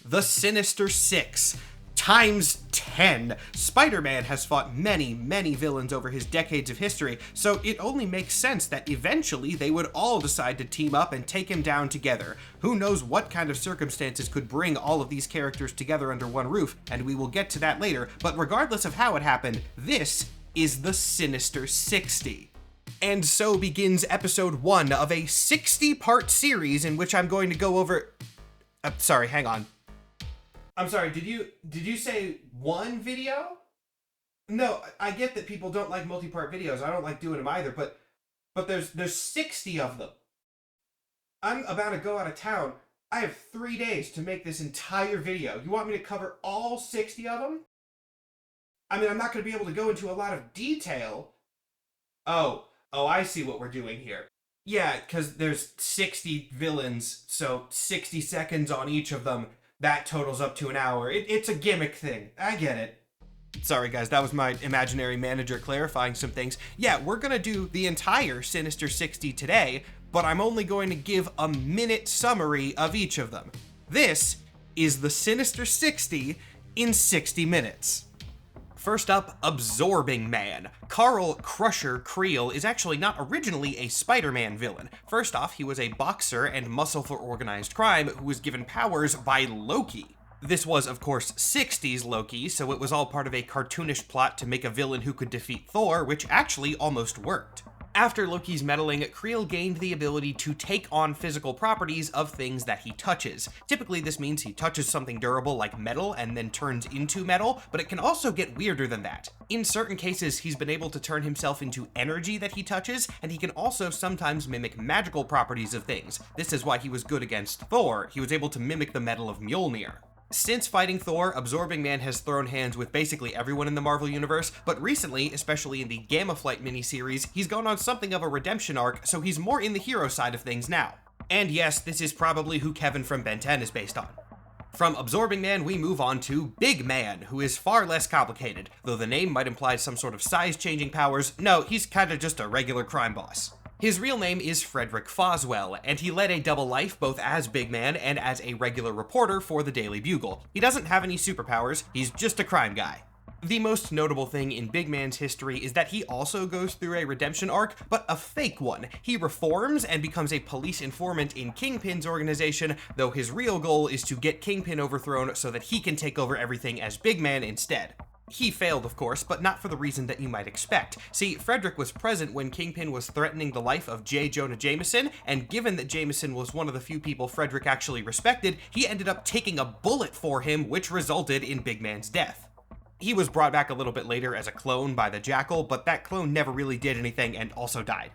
the Sinister Six. Times 10. Spider-Man has fought many, many villains over his decades of history, so it only makes sense that eventually they would all decide to team up and take him down together. Who knows what kind of circumstances could bring all of these characters together under one roof, and we will get to that later, but regardless of how it happened, this is the Sinister 60. And so begins episode 1 of a 60-part series in which I'm going to go over... sorry, hang on. I'm sorry, did you say one video? No, I get that people don't like multi-part videos. I don't like doing them either, but there's 60 of them. I'm about to go out of town. I have 3 days to make this entire video. You want me to cover all 60 of them? I mean, I'm not going to be able to go into a lot of detail. Oh, I see what we're doing here. Yeah, because there's 60 villains, so 60 seconds on each of them. That totals up to an hour. It's a gimmick thing. I get it. Sorry guys, that was my imaginary manager clarifying some things. Yeah, we're gonna do the entire Sinister 60 today, but I'm only going to give a minute summary of each of them. This is the Sinister 60 in 60 minutes. First up, Absorbing Man. Carl Crusher Creel is actually not originally a Spider-Man villain. First off, he was a boxer and muscle for organized crime who was given powers by Loki. This was, of course, 60s Loki, so it was all part of a cartoonish plot to make a villain who could defeat Thor, which actually almost worked. After Loki's meddling, Creel gained the ability to take on physical properties of things that he touches. Typically, this means he touches something durable like metal and then turns into metal, but it can also get weirder than that. In certain cases, he's been able to turn himself into energy that he touches, and he can also sometimes mimic magical properties of things. This is why he was good against Thor. He was able to mimic the metal of Mjolnir. Since fighting Thor, Absorbing Man has thrown hands with basically everyone in the Marvel Universe, but recently, especially in the Gamma Flight miniseries, he's gone on something of a redemption arc, so he's more in the hero side of things now. And yes, this is probably who Kevin from Ben 10 is based on. From Absorbing Man, we move on to Big Man, who is far less complicated. Though the name might imply some sort of size-changing powers, no, he's kinda just a regular crime boss. His real name is Frederick Foswell, and he led a double life both as Big Man and as a regular reporter for the Daily Bugle. He doesn't have any superpowers, he's just a crime guy. The most notable thing in Big Man's history is that he also goes through a redemption arc, but a fake one. He reforms and becomes a police informant in Kingpin's organization, though his real goal is to get Kingpin overthrown so that he can take over everything as Big Man instead. He failed, of course, but not for the reason that you might expect. See, Frederick was present when Kingpin was threatening the life of J. Jonah Jameson, and given that Jameson was one of the few people Frederick actually respected, he ended up taking a bullet for him, which resulted in Big Man's death. He was brought back a little bit later as a clone by the Jackal, but that clone never really did anything and also died.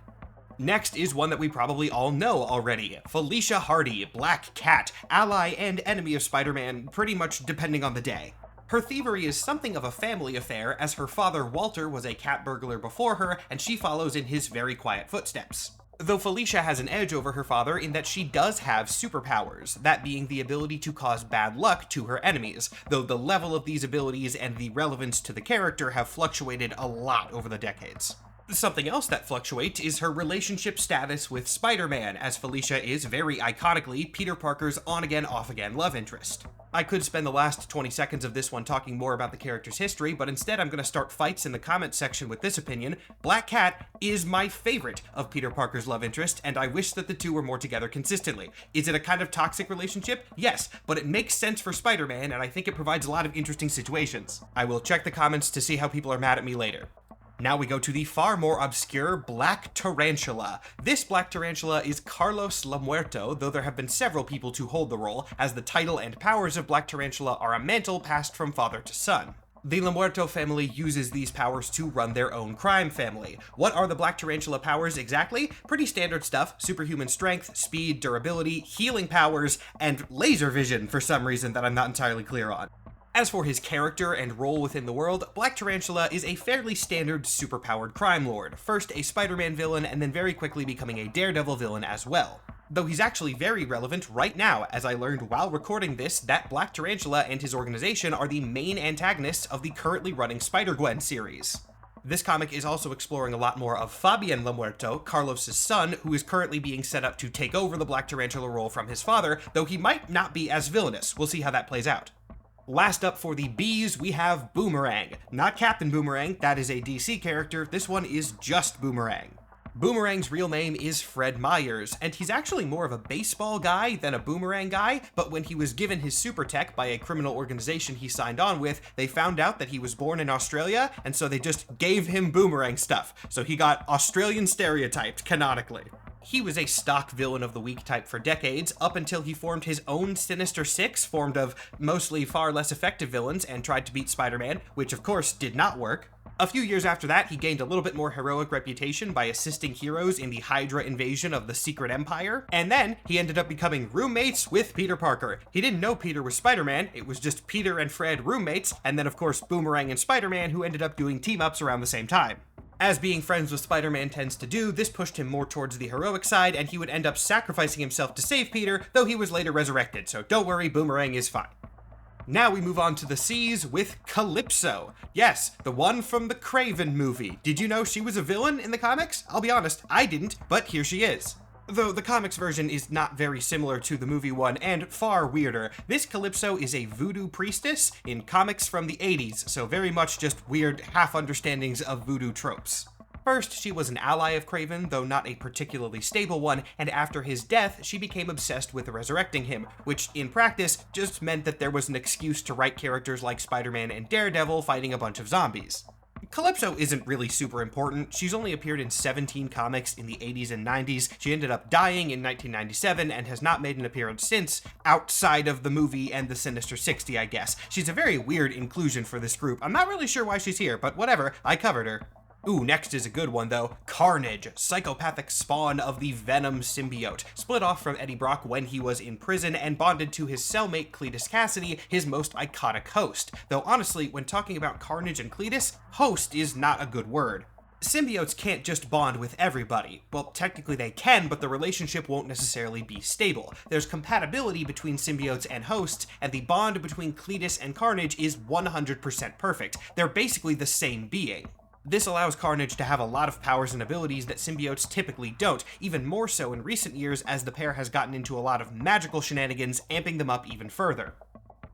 Next is one that we probably all know already. Felicia Hardy, Black Cat, ally and enemy of Spider-Man, pretty much depending on the day. Her thievery is something of a family affair, as her father Walter was a cat burglar before her, and she follows in his very quiet footsteps. Though Felicia has an edge over her father in that she does have superpowers, that being the ability to cause bad luck to her enemies, though the level of these abilities and the relevance to the character have fluctuated a lot over the decades. Something else that fluctuates is her relationship status with Spider-Man, as Felicia is, very iconically, Peter Parker's on-again, off-again love interest. I could spend the last 20 seconds of this one talking more about the character's history, but instead I'm going to start fights in the comments section with this opinion. Black Cat is my favorite of Peter Parker's love interest, and I wish that the two were more together consistently. Is it a kind of toxic relationship? Yes, but it makes sense for Spider-Man, and I think it provides a lot of interesting situations. I will check the comments to see how people are mad at me later. Now we go to the far more obscure Black Tarantula. This Black Tarantula is Carlos La Muerto, though there have been several people to hold the role, as the title and powers of Black Tarantula are a mantle passed from father to son. The La Muerto family uses these powers to run their own crime family. What are the Black Tarantula powers exactly? Pretty standard stuff: superhuman strength, speed, durability, healing powers, and laser vision for some reason that I'm not entirely clear on. As for his character and role within the world, Black Tarantula is a fairly standard superpowered crime lord, first a Spider-Man villain and then very quickly becoming a Daredevil villain as well. Though he's actually very relevant right now, as I learned while recording this that Black Tarantula and his organization are the main antagonists of the currently running Spider-Gwen series. This comic is also exploring a lot more of Fabian Lamuerto, Carlos' son, who is currently being set up to take over the Black Tarantula role from his father, though he might not be as villainous. We'll see how that plays out. Last up for the Bs, we have Boomerang. Not Captain Boomerang, that is a DC character, this one is just Boomerang. Boomerang's real name is Fred Myers, and he's actually more of a baseball guy than a boomerang guy, but when he was given his super tech by a criminal organization he signed on with, they found out that he was born in Australia, and so they just gave him boomerang stuff. So he got Australian stereotyped, canonically. He was a stock villain of the week type for decades, up until he formed his own Sinister Six, formed of mostly far less effective villains, and tried to beat Spider-Man, which of course did not work. A few years after that, he gained a little bit more heroic reputation by assisting heroes in the Hydra invasion of the Secret Empire, and then he ended up becoming roommates with Peter Parker. He didn't know Peter was Spider-Man, it was just Peter and Fred roommates, and then of course Boomerang and Spider-Man, who ended up doing team-ups around the same time. As being friends with Spider-Man tends to do, this pushed him more towards the heroic side, and he would end up sacrificing himself to save Peter, though he was later resurrected, so don't worry, Boomerang is fine. Now we move on to the C's with Calypso. Yes, the one from the Craven movie. Did you know she was a villain in the comics? I'll be honest, I didn't, but here she is. Though the comics version is not very similar to the movie one, and far weirder, this Calypso is a voodoo priestess in comics from the 80s, so very much just weird half-understandings of voodoo tropes. First, she was an ally of Kraven, though not a particularly stable one, and after his death, she became obsessed with resurrecting him, which in practice just meant that there was an excuse to write characters like Spider-Man and Daredevil fighting a bunch of zombies. Calypso isn't really super important. She's only appeared in 17 comics in the 80s and 90s. She ended up dying in 1997 and has not made an appearance since, outside of the movie and the Sinister 60, I guess. She's a very weird inclusion for this group. I'm not really sure why she's here, but whatever, I covered her. Ooh, next is a good one though. Carnage, psychopathic spawn of the Venom symbiote, split off from Eddie Brock when he was in prison and bonded to his cellmate Cletus Cassidy, his most iconic host. Though honestly, when talking about Carnage and Cletus, host is not a good word. Symbiotes can't just bond with everybody. Well, technically they can, but the relationship won't necessarily be stable. There's compatibility between symbiotes and hosts, and the bond between Cletus and Carnage is 100% perfect. They're basically the same being. This allows Carnage to have a lot of powers and abilities that symbiotes typically don't, even more so in recent years as the pair has gotten into a lot of magical shenanigans, amping them up even further.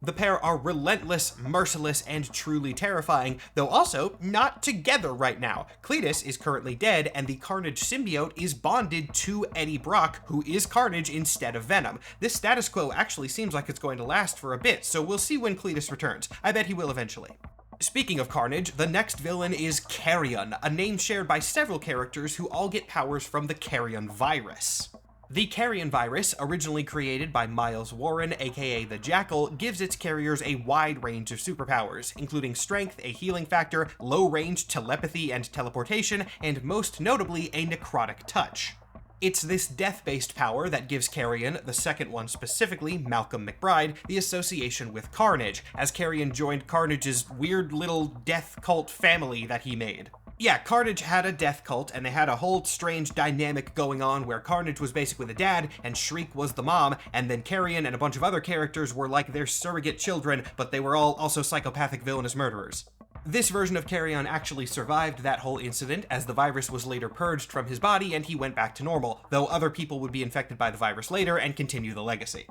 The pair are relentless, merciless, and truly terrifying, though also not together right now. Cletus is currently dead, and the Carnage symbiote is bonded to Eddie Brock, who is Carnage instead of Venom. This status quo actually seems like it's going to last for a bit, so we'll see when Cletus returns. I bet he will eventually. Speaking of Carnage, the next villain is Carrion, a name shared by several characters who all get powers from the Carrion virus. The Carrion virus, originally created by Miles Warren, aka the Jackal, gives its carriers a wide range of superpowers, including strength, a healing factor, low-range telepathy and teleportation, and most notably a necrotic touch. It's this death-based power that gives Carrion, the second one specifically, Malcolm McBride, the association with Carnage, as Carrion joined Carnage's weird little death cult family that he made. Yeah, Carnage had a death cult, and they had a whole strange dynamic going on where Carnage was basically the dad, and Shriek was the mom, and then Carrion and a bunch of other characters were like their surrogate children, but they were all also psychopathic villainous murderers. This version of Carrion actually survived that whole incident, as the virus was later purged from his body and he went back to normal, though other people would be infected by the virus later and continue the legacy.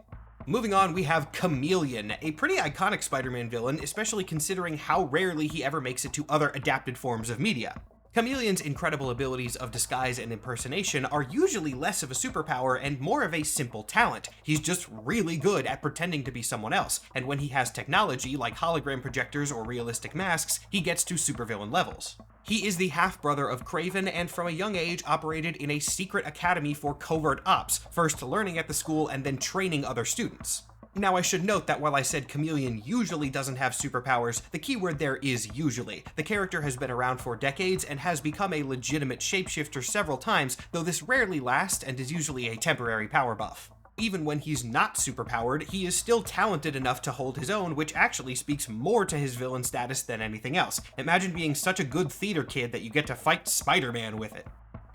Moving on, we have Chameleon, a pretty iconic Spider-Man villain, especially considering how rarely he ever makes it to other adapted forms of media. Chameleon's incredible abilities of disguise and impersonation are usually less of a superpower and more of a simple talent. He's just really good at pretending to be someone else, and when he has technology like hologram projectors or realistic masks, he gets to supervillain levels. He is the half-brother of Kraven and from a young age operated in a secret academy for covert ops, first learning at the school and then training other students. Now, I should note that while I said Chameleon usually doesn't have superpowers, the keyword there is usually. The character has been around for decades and has become a legitimate shapeshifter several times, though this rarely lasts and is usually a temporary power buff. Even when he's not superpowered, he is still talented enough to hold his own, which actually speaks more to his villain status than anything else. Imagine being such a good theater kid that you get to fight Spider-Man with it.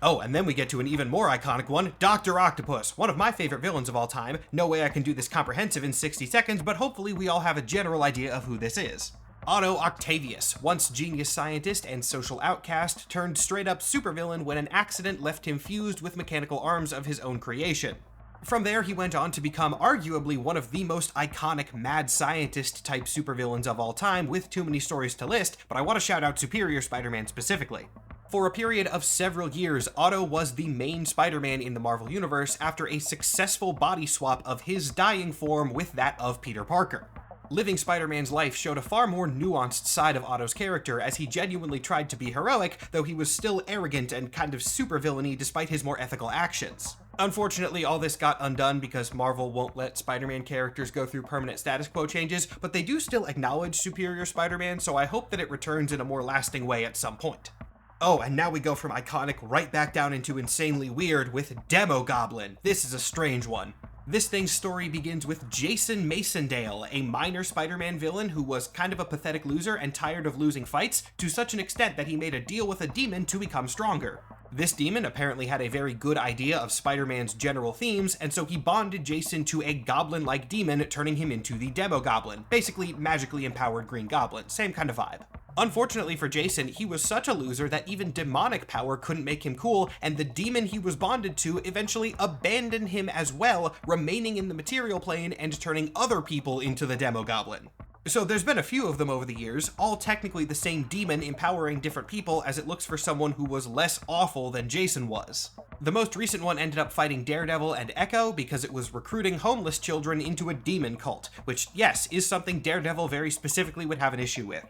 Oh, and then we get to an even more iconic one, Dr. Octopus, one of my favorite villains of all time. No way I can do this comprehensive in 60 seconds, but hopefully we all have a general idea of who this is. Otto Octavius, once genius scientist and social outcast, turned straight-up supervillain when an accident left him fused with mechanical arms of his own creation. From there, he went on to become arguably one of the most iconic mad scientist-type supervillains of all time, with too many stories to list, but I want to shout out Superior Spider-Man specifically. For a period of several years, Otto was the main Spider-Man in the Marvel Universe after a successful body swap of his dying form with that of Peter Parker. Living Spider-Man's life showed a far more nuanced side of Otto's character, as he genuinely tried to be heroic, though he was still arrogant and kind of supervillainy despite his more ethical actions. Unfortunately, all this got undone because Marvel won't let Spider-Man characters go through permanent status quo changes, but they do still acknowledge Superior Spider-Man, so I hope that it returns in a more lasting way at some point. Oh, and now we go from iconic right back down into insanely weird with Demogoblin. This is a strange one. This thing's story begins with Jason Masondale, a minor Spider-Man villain who was kind of a pathetic loser and tired of losing fights, to such an extent that he made a deal with a demon to become stronger. This demon apparently had a very good idea of Spider-Man's general themes, and so he bonded Jason to a goblin-like demon, turning him into the Demogoblin, basically magically empowered Green Goblin, same kind of vibe. Unfortunately for Jason, he was such a loser that even demonic power couldn't make him cool, and the demon he was bonded to eventually abandoned him as well, remaining in the material plane and turning other people into the Demogoblin. So there's been a few of them over the years, all technically the same demon empowering different people as it looks for someone who was less awful than Jason was. The most recent one ended up fighting Daredevil and Echo because it was recruiting homeless children into a demon cult, which, yes, is something Daredevil very specifically would have an issue with.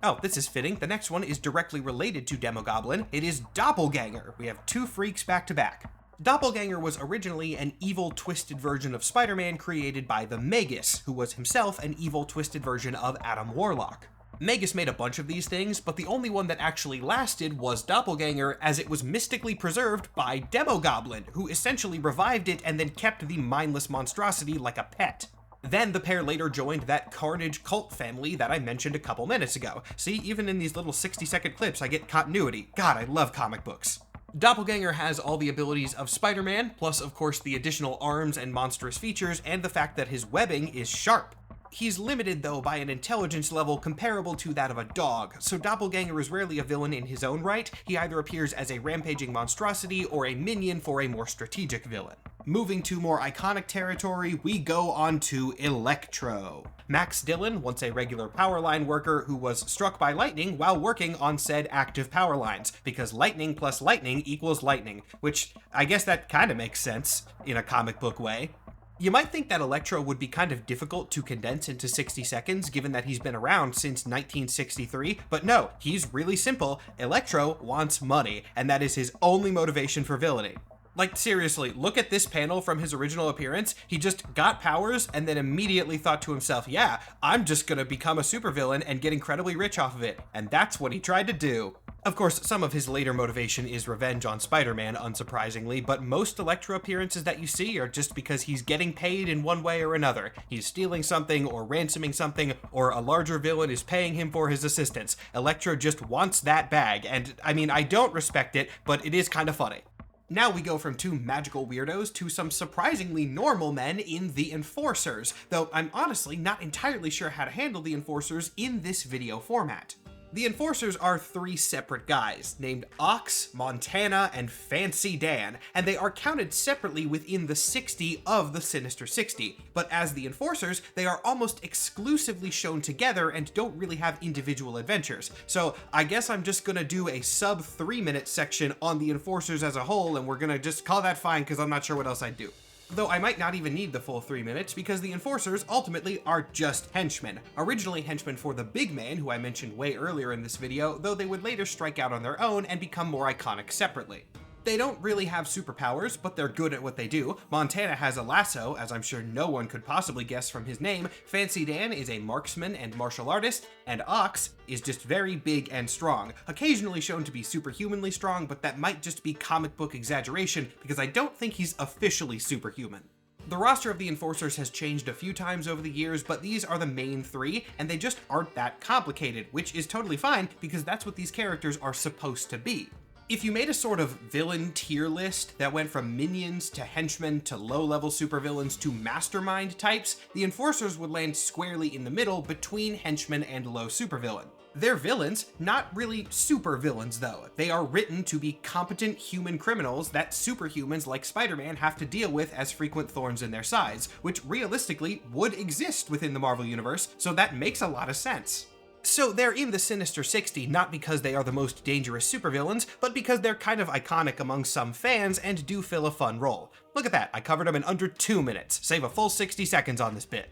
Oh, this is fitting. The next one is directly related to Demogoblin. It is Doppelganger. We have two freaks back to back. Doppelganger was originally an evil, twisted version of Spider-Man created by the Magus, who was himself an evil, twisted version of Adam Warlock. Magus made a bunch of these things, but the only one that actually lasted was Doppelganger, as it was mystically preserved by Demogoblin, who essentially revived it and then kept the mindless monstrosity like a pet. Then the pair later joined that Carnage cult family that I mentioned a couple minutes ago. See, even in these little 60-second clips, I get continuity. God, I love comic books. Doppelganger has all the abilities of Spider-Man, plus of course the additional arms and monstrous features, and the fact that his webbing is sharp. He's limited, though, by an intelligence level comparable to that of a dog, so Doppelganger is rarely a villain in his own right. He either appears as a rampaging monstrosity or a minion for a more strategic villain. Moving to more iconic territory, we go on to Electro. Max Dillon, once a regular power line worker who was struck by lightning while working on said active power lines, because lightning plus lightning equals lightning, which I guess that kind of makes sense in a comic book way. You might think that Electro would be kind of difficult to condense into 60 seconds, given that he's been around since 1963, but no, he's really simple. Electro wants money, and that is his only motivation for villainy. Like, seriously, look at this panel from his original appearance. He just got powers and then immediately thought to himself, yeah, I'm just gonna become a supervillain and get incredibly rich off of it. And that's what he tried to do. Of course, some of his later motivation is revenge on Spider-Man, unsurprisingly, but most Electro appearances that you see are just because he's getting paid in one way or another. He's stealing something or ransoming something, or a larger villain is paying him for his assistance. Electro just wants that bag, and I mean, I don't respect it, but it is kind of funny. Now we go from two magical weirdos to some surprisingly normal men in the Enforcers, though I'm honestly not entirely sure how to handle the Enforcers in this video format. The Enforcers are three separate guys, named Ox, Montana, and Fancy Dan, and they are counted separately within the 60 of the Sinister 60, but as the Enforcers, they are almost exclusively shown together and don't really have individual adventures. So I guess I'm just gonna do a sub 3-minute section on the Enforcers as a whole, and we're gonna just call that fine because I'm not sure what else I'd do. Though I might not even need the full 3 minutes, because the Enforcers ultimately are just henchmen. Originally henchmen for the Big Man, who I mentioned way earlier in this video, though they would later strike out on their own and become more iconic separately. They don't really have superpowers, but they're good at what they do. Montana has a lasso, as I'm sure no one could possibly guess from his name. Fancy Dan is a marksman and martial artist, and Ox is just very big and strong. Occasionally shown to be superhumanly strong, but that might just be comic book exaggeration, because I don't think he's officially superhuman. The roster of the Enforcers has changed a few times over the years, but these are the main three, and they just aren't that complicated, which is totally fine, because that's what these characters are supposed to be. If you made a sort of villain tier list that went from minions to henchmen to low-level supervillains to mastermind types, the Enforcers would land squarely in the middle between henchmen and low supervillain. They're villains, not really supervillains though. They are written to be competent human criminals that superhumans like Spider-Man have to deal with as frequent thorns in their sides, which realistically would exist within the Marvel Universe, so that makes a lot of sense. So they're in the Sinister 60 not because they are the most dangerous supervillains, but because they're kind of iconic among some fans and do fill a fun role. Look at that, I covered them in under 2 minutes. Save a full 60 seconds on this bit.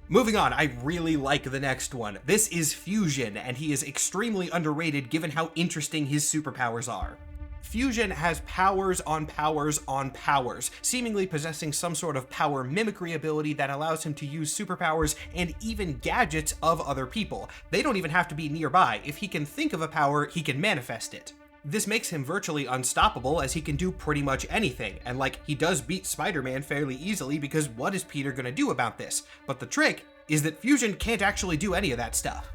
Moving on, I really like the next one. This is Fusion, and he is extremely underrated given how interesting his superpowers are. Fusion has powers on powers on powers, seemingly possessing some sort of power mimicry ability that allows him to use superpowers and even gadgets of other people. They don't even have to be nearby. If he can think of a power, he can manifest it. This makes him virtually unstoppable as he can do pretty much anything, and he does beat Spider-Man fairly easily because what is Peter gonna do about this? But the trick is that Fusion can't actually do any of that stuff.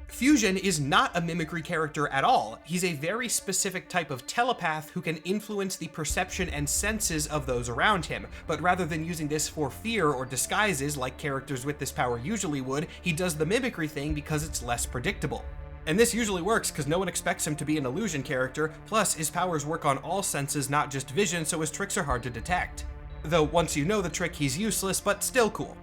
Fusion is not a mimicry character at all. He's a very specific type of telepath who can influence the perception and senses of those around him, but rather than using this for fear or disguises like characters with this power usually would, he does the mimicry thing because it's less predictable. And this usually works because no one expects him to be an illusion character, plus his powers work on all senses, not just vision, so his tricks are hard to detect. Though once you know the trick, he's useless, but still cool.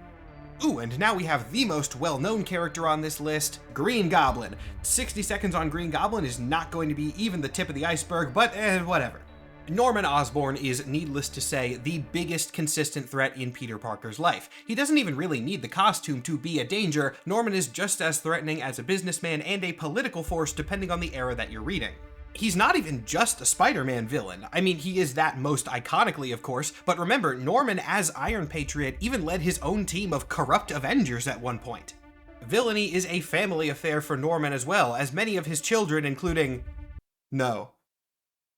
Ooh, and now we have the most well-known character on this list, Green Goblin. 60 seconds on Green Goblin is not going to be even the tip of the iceberg, but whatever. Norman Osborn is, needless to say, the biggest consistent threat in Peter Parker's life. He doesn't even really need the costume to be a danger. Norman is just as threatening as a businessman and a political force depending on the era that you're reading. He's not even just a Spider-Man villain. I mean, he is that most iconically, of course, but remember, Norman as Iron Patriot even led his own team of corrupt Avengers at one point. Villainy is a family affair for Norman as well, as many of his children, including... No,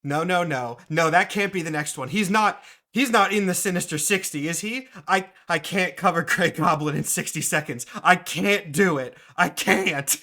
that can't be the next one. He's not in the Sinister 60, is he? I can't cover Grey Goblin in 60 seconds. I can't do it. I can't.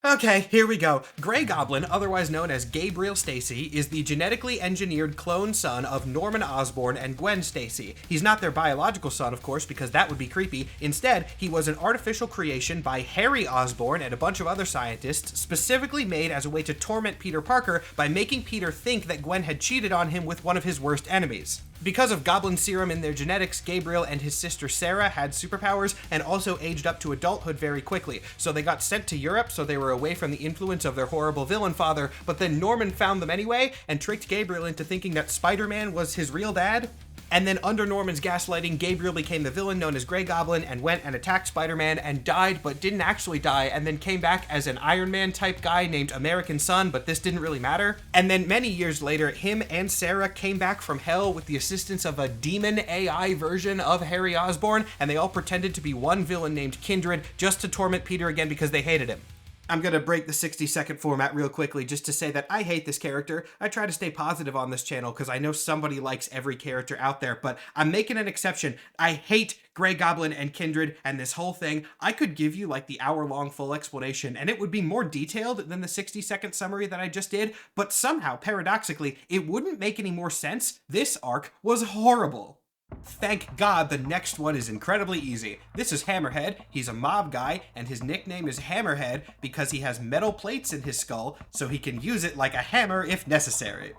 Okay, here we go. Grey Goblin, otherwise known as Gabriel Stacy, is the genetically engineered clone son of Norman Osborn and Gwen Stacy. He's not their biological son, of course, because that would be creepy. Instead, he was an artificial creation by Harry Osborn and a bunch of other scientists, specifically made as a way to torment Peter Parker by making Peter think that Gwen had cheated on him with one of his worst enemies. Because of goblin serum in their genetics, Gabriel and his sister Sarah had superpowers and also aged up to adulthood very quickly, so they got sent to Europe so they were away from the influence of their horrible villain father, but then Norman found them anyway and tricked Gabriel into thinking that Spider-Man was his real dad. And then under Norman's gaslighting, Gabriel became the villain known as Grey Goblin and went and attacked Spider-Man and died but didn't actually die, and then came back as an Iron Man type guy named American Son, but this didn't really matter. And then many years later, him and Sarah came back from hell with the assistance of a demon AI version of Harry Osborn, and they all pretended to be one villain named Kindred just to torment Peter again because they hated him. I'm gonna break the 60-second format real quickly just to say that I hate this character. I try to stay positive on this channel because I know somebody likes every character out there, but I'm making an exception. I hate Grey Goblin and Kindred and this whole thing. I could give you the hour-long full explanation and it would be more detailed than the 60-second summary that I just did, but somehow, paradoxically, it wouldn't make any more sense. This arc was horrible. Thank God the next one is incredibly easy. This is Hammerhead. He's a mob guy, and his nickname is Hammerhead because he has metal plates in his skull, so he can use it like a hammer if necessary.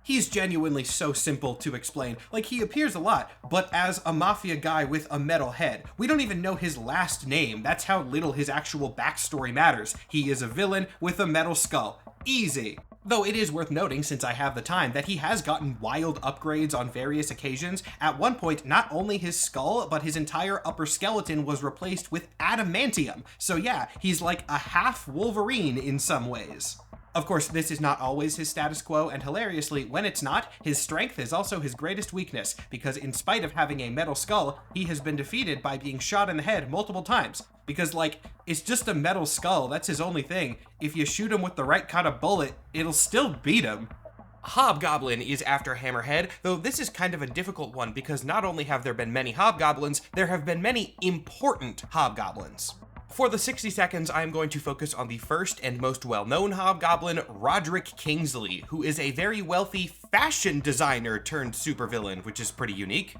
He's genuinely so simple to explain. He appears a lot, but as a mafia guy with a metal head. We don't even know his last name. That's how little his actual backstory matters. He is a villain with a metal skull. Easy. Though it is worth noting, since I have the time, that he has gotten wild upgrades on various occasions. At one point, not only his skull, but his entire upper skeleton was replaced with adamantium. So yeah, he's like a half Wolverine in some ways. Of course, this is not always his status quo, and hilariously, when it's not, his strength is also his greatest weakness, because in spite of having a metal skull, he has been defeated by being shot in the head multiple times. Because, it's just a metal skull, that's his only thing. If you shoot him with the right kind of bullet, it'll still beat him. Hobgoblin is after Hammerhead, though this is kind of a difficult one because not only have there been many hobgoblins, there have been many important hobgoblins. For the 60 seconds, I'm going to focus on the first and most well-known hobgoblin, Roderick Kingsley, who is a very wealthy fashion designer turned supervillain, which is pretty unique.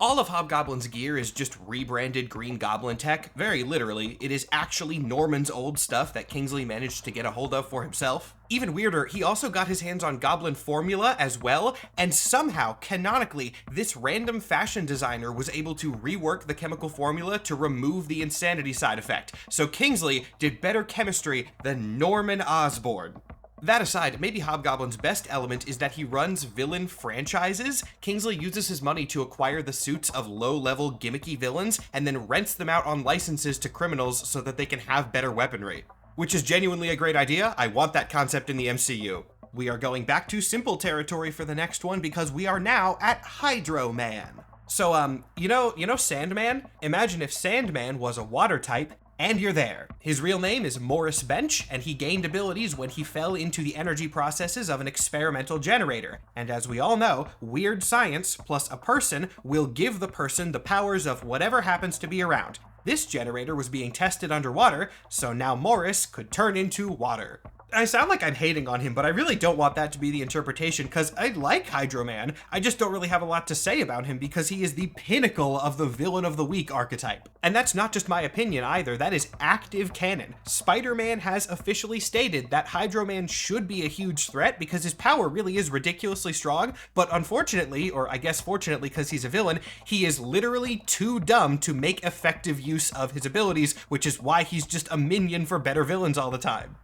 All of Hobgoblin's gear is just rebranded Green Goblin tech. Very literally, it is actually Norman's old stuff that Kingsley managed to get a hold of for himself. Even weirder, he also got his hands on Goblin formula as well, and somehow, canonically, this random fashion designer was able to rework the chemical formula to remove the insanity side effect. So Kingsley did better chemistry than Norman Osborn. That aside, maybe Hobgoblin's best element is that he runs villain franchises. Kingsley uses his money to acquire the suits of low-level gimmicky villains and then rents them out on licenses to criminals so that they can have better weaponry. Which is genuinely a great idea. I want that concept in the MCU. We are going back to simple territory for the next one because we are now at Hydro Man. So, you know Sandman? Imagine if Sandman was a water type. And you're there. His real name is Morris Bench, and he gained abilities when he fell into the energy processes of an experimental generator. And as we all know, weird science plus a person will give the person the powers of whatever happens to be around. This generator was being tested underwater, so now Morris could turn into water. I sound like I'm hating on him, but I really don't want that to be the interpretation, because I like Hydro Man. I just don't really have a lot to say about him because he is the pinnacle of the villain of the week archetype. And that's not just my opinion either, that is active canon. Spider-Man has officially stated that Hydro Man should be a huge threat because his power really is ridiculously strong, but unfortunately, or I guess fortunately because he's a villain, he is literally too dumb to make effective use of his abilities, which is why he's just a minion for better villains all the time.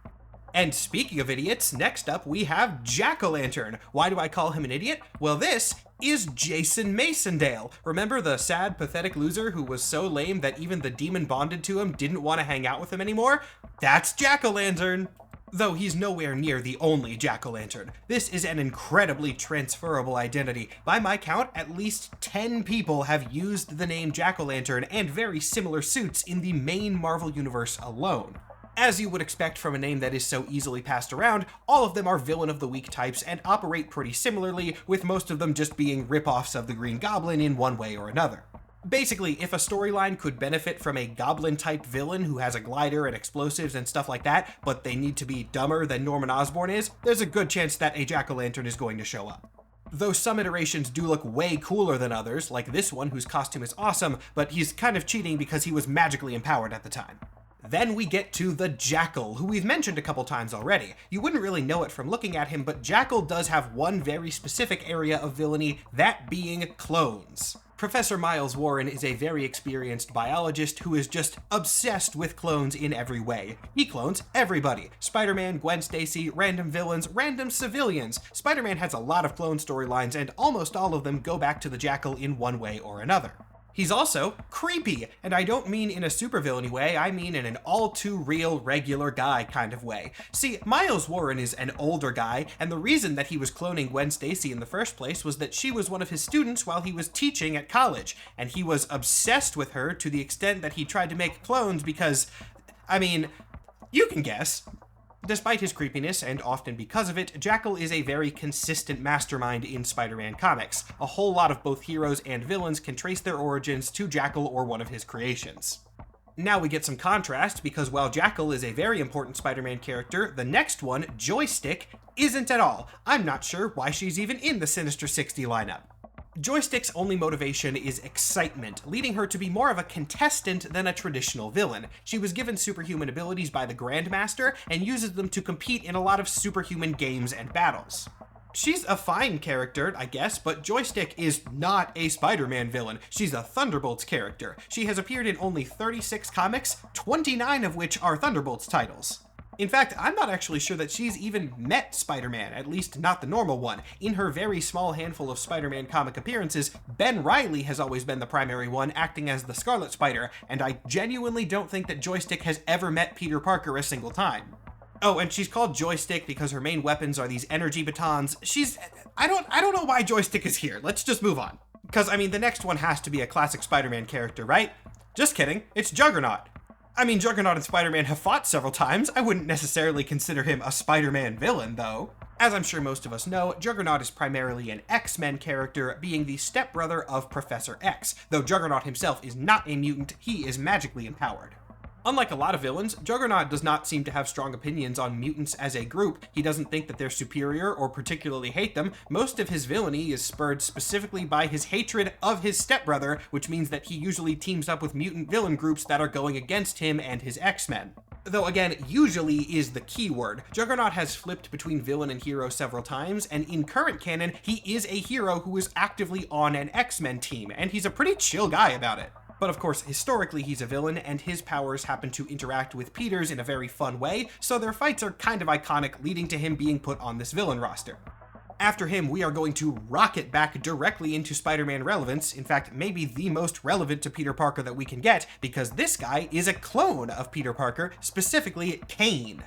And speaking of idiots, next up we have Jack-o'-lantern. Why do I call him an idiot? Well, this is Jason Masondale. Remember the sad, pathetic loser who was so lame that even the demon bonded to him didn't want to hang out with him anymore? That's Jack-o'-lantern. Though he's nowhere near the only Jack-o'-lantern. This is an incredibly transferable identity. By my count, at least 10 people have used the name Jack-o'-lantern and very similar suits in the main Marvel universe alone. As you would expect from a name that is so easily passed around, all of them are villain of the week types and operate pretty similarly, with most of them just being rip-offs of the Green Goblin in one way or another. Basically, if a storyline could benefit from a goblin-type villain who has a glider and explosives and stuff like that, but they need to be dumber than Norman Osborn is, there's a good chance that a Jack-o'-lantern is going to show up. Though some iterations do look way cooler than others, like this one whose costume is awesome, but he's kind of cheating because he was magically empowered at the time. Then we get to the Jackal, who we've mentioned a couple times already. You wouldn't really know it from looking at him, but Jackal does have one very specific area of villainy, that being clones. Professor Miles Warren is a very experienced biologist who is just obsessed with clones in every way. He clones everybody. Spider-Man, Gwen Stacy, random villains, random civilians. Spider-Man has a lot of clone storylines, and almost all of them go back to the Jackal in one way or another. He's also creepy, and I don't mean in a supervillainy way, I mean in an all-too-real, regular guy kind of way. See, Miles Warren is an older guy, and the reason that he was cloning Gwen Stacy in the first place was that she was one of his students while he was teaching at college, and he was obsessed with her to the extent that he tried to make clones because, I mean, you can guess. Despite his creepiness, and often because of it, Jackal is a very consistent mastermind in Spider-Man comics. A whole lot of both heroes and villains can trace their origins to Jackal or one of his creations. Now we get some contrast, because while Jackal is a very important Spider-Man character, the next one, Joystick, isn't at all. I'm not sure why she's even in the Sinister 60 lineup. Joystick's only motivation is excitement, leading her to be more of a contestant than a traditional villain. She was given superhuman abilities by the Grandmaster and uses them to compete in a lot of superhuman games and battles. She's a fine character, I guess, but Joystick is not a Spider-Man villain. She's a Thunderbolts character. She has appeared in only 36 comics, 29 of which are Thunderbolts titles. In fact, I'm not actually sure that she's even met Spider-Man, at least not the normal one. In her very small handful of Spider-Man comic appearances, Ben Reilly has always been the primary one, acting as the Scarlet Spider, and I genuinely don't think that Joystick has ever met Peter Parker a single time. Oh, and she's called Joystick because her main weapons are these energy batons. I don't know why Joystick is here. Let's just move on. Because, I mean, the next one has to be a classic Spider-Man character, right? Just kidding. It's Juggernaut. I mean, Juggernaut and Spider-Man have fought several times. I wouldn't necessarily consider him a Spider-Man villain, though. As I'm sure most of us know, Juggernaut is primarily an X-Men character, being the stepbrother of Professor X. Though Juggernaut himself is not a mutant, he is magically empowered. Unlike a lot of villains, Juggernaut does not seem to have strong opinions on mutants as a group. He doesn't think that they're superior or particularly hate them. Most of his villainy is spurred specifically by his hatred of his stepbrother, which means that he usually teams up with mutant villain groups that are going against him and his X-Men. Though again, usually is the key word. Juggernaut has flipped between villain and hero several times, and in current canon, he is a hero who is actively on an X-Men team, and he's a pretty chill guy about it. But of course, historically he's a villain, and his powers happen to interact with Peter's in a very fun way, so their fights are kind of iconic, leading to him being put on this villain roster. After him, we are going to rocket back directly into Spider-Man relevance, in fact, maybe the most relevant to Peter Parker that we can get, because this guy is a clone of Peter Parker, specifically Kane.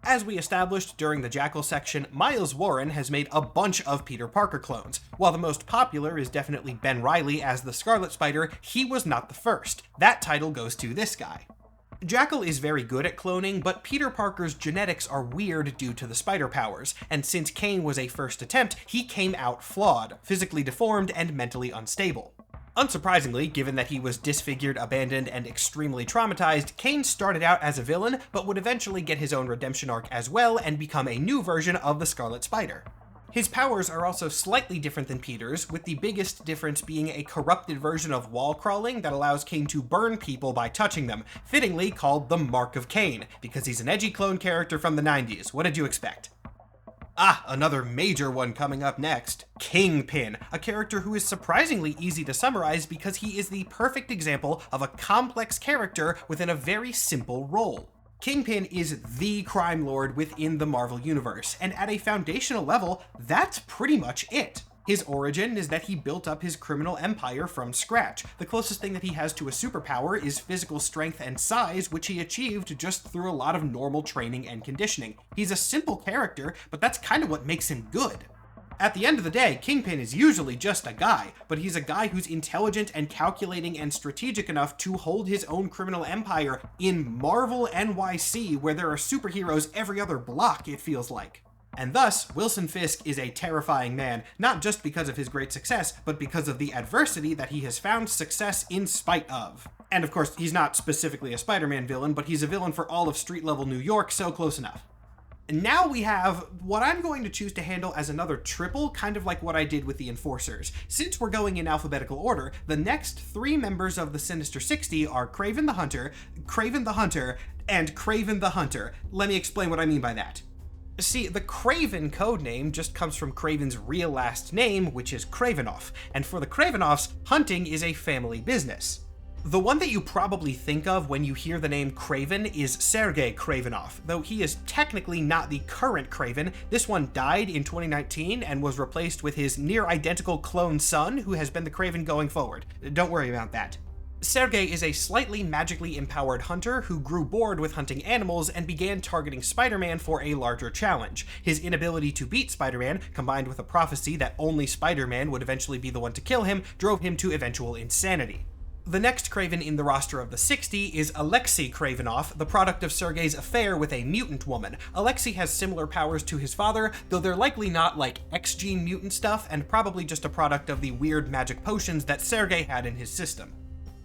As we established during the Jackal section, Miles Warren has made a bunch of Peter Parker clones. While the most popular is definitely Ben Reilly as the Scarlet Spider, he was not the first. That title goes to this guy. Jackal is very good at cloning, but Peter Parker's genetics are weird due to the spider powers, and since Kane was a first attempt, he came out flawed, physically deformed, and mentally unstable. Unsurprisingly, given that he was disfigured, abandoned, and extremely traumatized, Kane started out as a villain, but would eventually get his own redemption arc as well and become a new version of the Scarlet Spider. His powers are also slightly different than Peter's, with the biggest difference being a corrupted version of wall crawling that allows Kane to burn people by touching them, fittingly called the Mark of Kane, because he's an edgy clone character from the 90s. What did you expect? Another major one coming up next. Kingpin, a character who is surprisingly easy to summarize because he is the perfect example of a complex character within a very simple role. Kingpin is the crime lord within the Marvel Universe, and at a foundational level, that's pretty much it. His origin is that he built up his criminal empire from scratch. The closest thing that he has to a superpower is physical strength and size, which he achieved just through a lot of normal training and conditioning. He's a simple character, but that's kind of what makes him good. At the end of the day, Kingpin is usually just a guy, but he's a guy who's intelligent and calculating and strategic enough to hold his own criminal empire in Marvel NYC, where there are superheroes every other block, it feels like. And thus, Wilson Fisk is a terrifying man, not just because of his great success, but because of the adversity that he has found success in spite of. And of course, he's not specifically a Spider-Man villain, but he's a villain for all of street-level New York, so close enough. And now we have what I'm going to choose to handle as another triple, kind of like what I did with the Enforcers. Since we're going in alphabetical order, the next three members of the Sinister 60 are Kraven the Hunter, and Kraven the Hunter. Let me explain what I mean by that. See, the Kraven codename just comes from Kraven's real last name, which is Kravinoff, and for the Kravinoffs, hunting is a family business. The one that you probably think of when you hear the name Kraven is Sergei Kravinoff, though he is technically not the current Kraven. This one died in 2019 and was replaced with his near-identical clone son, who has been the Kraven going forward. Don't worry about that. Sergei is a slightly magically empowered hunter who grew bored with hunting animals and began targeting Spider-Man for a larger challenge. His inability to beat Spider-Man, combined with a prophecy that only Spider-Man would eventually be the one to kill him, drove him to eventual insanity. The next Kraven in the roster of the 60 is Alexei Kravinoff, the product of Sergei's affair with a mutant woman. Alexei has similar powers to his father, though they're likely not like X-gene mutant stuff, and probably just a product of the weird magic potions that Sergei had in his system.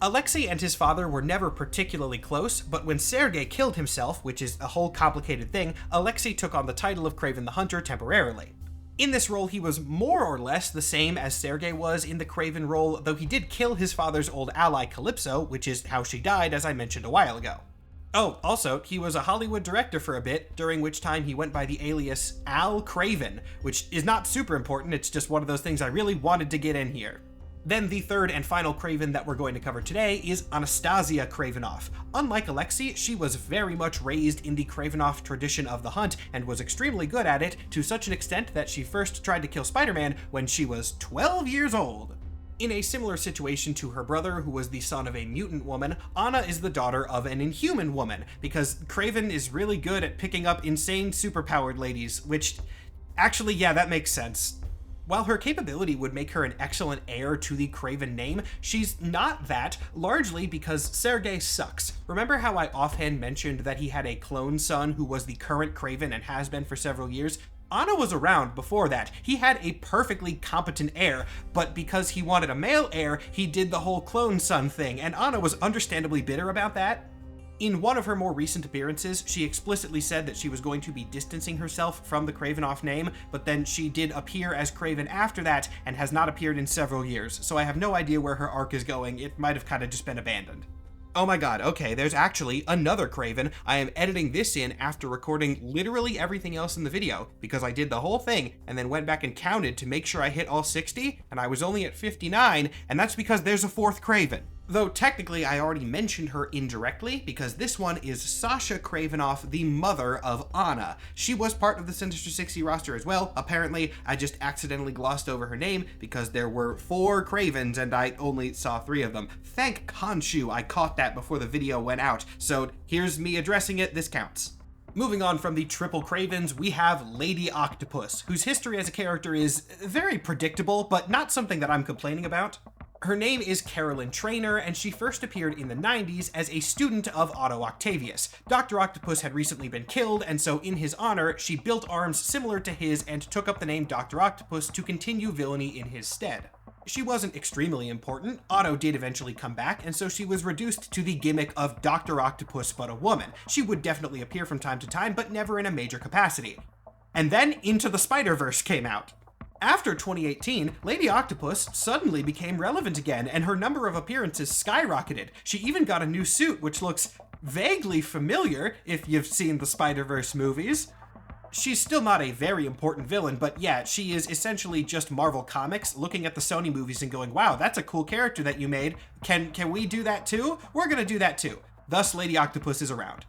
Alexei and his father were never particularly close, but when Sergei killed himself, which is a whole complicated thing, Alexei took on the title of Kraven the Hunter temporarily. In this role, he was more or less the same as Sergei was in the Kraven role, though he did kill his father's old ally Calypso, which is how she died, as I mentioned a while ago. Oh, also, he was a Hollywood director for a bit, during which time he went by the alias Al Kraven, which is not super important, it's just one of those things I really wanted to get in here. Then the third and final Kraven that we're going to cover today is Anastasia Kravinoff. Unlike Alexei, she was very much raised in the Kravinoff tradition of the hunt and was extremely good at it, to such an extent that she first tried to kill Spider-Man when she was 12 years old. In a similar situation to her brother, who was the son of a mutant woman, Anna is the daughter of an inhuman woman, because Kraven is really good at picking up insane superpowered ladies, which, actually, yeah, that makes sense. While her capability would make her an excellent heir to the Kraven name, she's not that, largely because Sergei sucks. Remember how I offhand mentioned that he had a clone son who was the current Kraven and has been for several years? Anna was around before that. He had a perfectly competent heir, but because he wanted a male heir, he did the whole clone son thing, and Anna was understandably bitter about that. In one of her more recent appearances, she explicitly said that she was going to be distancing herself from the Kravinoff name, but then she did appear as Kraven after that and has not appeared in several years, so I have no idea where her arc is going. It might have kind of just been abandoned. Oh my god, okay, there's actually another Kraven. I am editing this in after recording literally everything else in the video, because I did the whole thing and then went back and counted to make sure I hit all 60, and I was only at 59, and that's because there's a fourth Kraven. Though technically I already mentioned her indirectly, because this one is Sasha Kravinoff, the mother of Anna. She was part of the Sinister 60 roster as well. Apparently, I just accidentally glossed over her name because there were 4 Kravens and I only saw 3 of them. Thank Khonshu I caught that before the video went out, so here's me addressing it, this counts. Moving on from the triple Kravens, we have Lady Octopus, whose history as a character is very predictable, but not something that I'm complaining about. Her name is Carolyn Traynor, and she first appeared in the 90s as a student of Otto Octavius. Dr. Octopus had recently been killed, and so in his honor, she built arms similar to his and took up the name Dr. Octopus to continue villainy in his stead. She wasn't extremely important. Otto did eventually come back, and so she was reduced to the gimmick of Dr. Octopus but a woman. She would definitely appear from time to time, but never in a major capacity. And then Into the Spider-Verse came out. After 2018, Lady Octopus suddenly became relevant again, and her number of appearances skyrocketed. She even got a new suit, which looks vaguely familiar if you've seen the Spider-Verse movies. She's still not a very important villain, but yeah, she is essentially just Marvel Comics looking at the Sony movies and going, wow, that's a cool character that you made. Can we do that too? We're gonna do that too. Thus, Lady Octopus is around.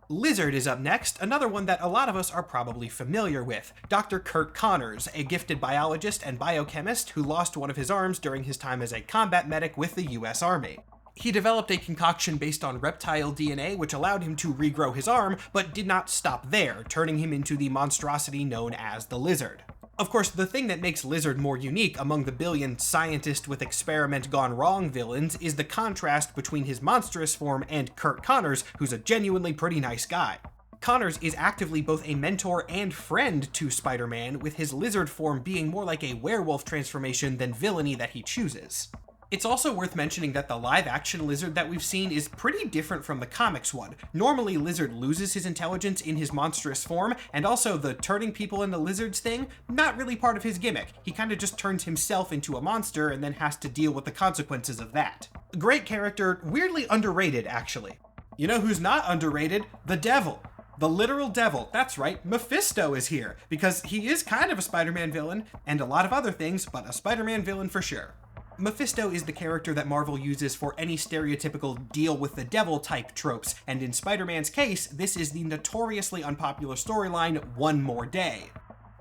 Lizard is up next, another one that a lot of us are probably familiar with. Dr. Kurt Connors, a gifted biologist and biochemist who lost one of his arms during his time as a combat medic with the US Army. He developed a concoction based on reptile DNA which allowed him to regrow his arm, but did not stop there, turning him into the monstrosity known as the Lizard. Of course, the thing that makes Lizard more unique among the billion scientist with experiment gone wrong villains is the contrast between his monstrous form and Kurt Connors, who's a genuinely pretty nice guy. Connors is actively both a mentor and friend to Spider-Man, with his lizard form being more like a werewolf transformation than villainy that he chooses. It's also worth mentioning that the live-action Lizard that we've seen is pretty different from the comics one. Normally, Lizard loses his intelligence in his monstrous form, and also the turning people into lizards thing, not really part of his gimmick. He kinda just turns himself into a monster and then has to deal with the consequences of that. Great character, weirdly underrated, actually. You know who's not underrated? The Devil. The literal devil. That's right, Mephisto is here, because he is kind of a Spider-Man villain, and a lot of other things, but a Spider-Man villain for sure. Mephisto is the character that Marvel uses for any stereotypical deal with the devil type tropes, and in Spider-Man's case, this is the notoriously unpopular storyline One More Day.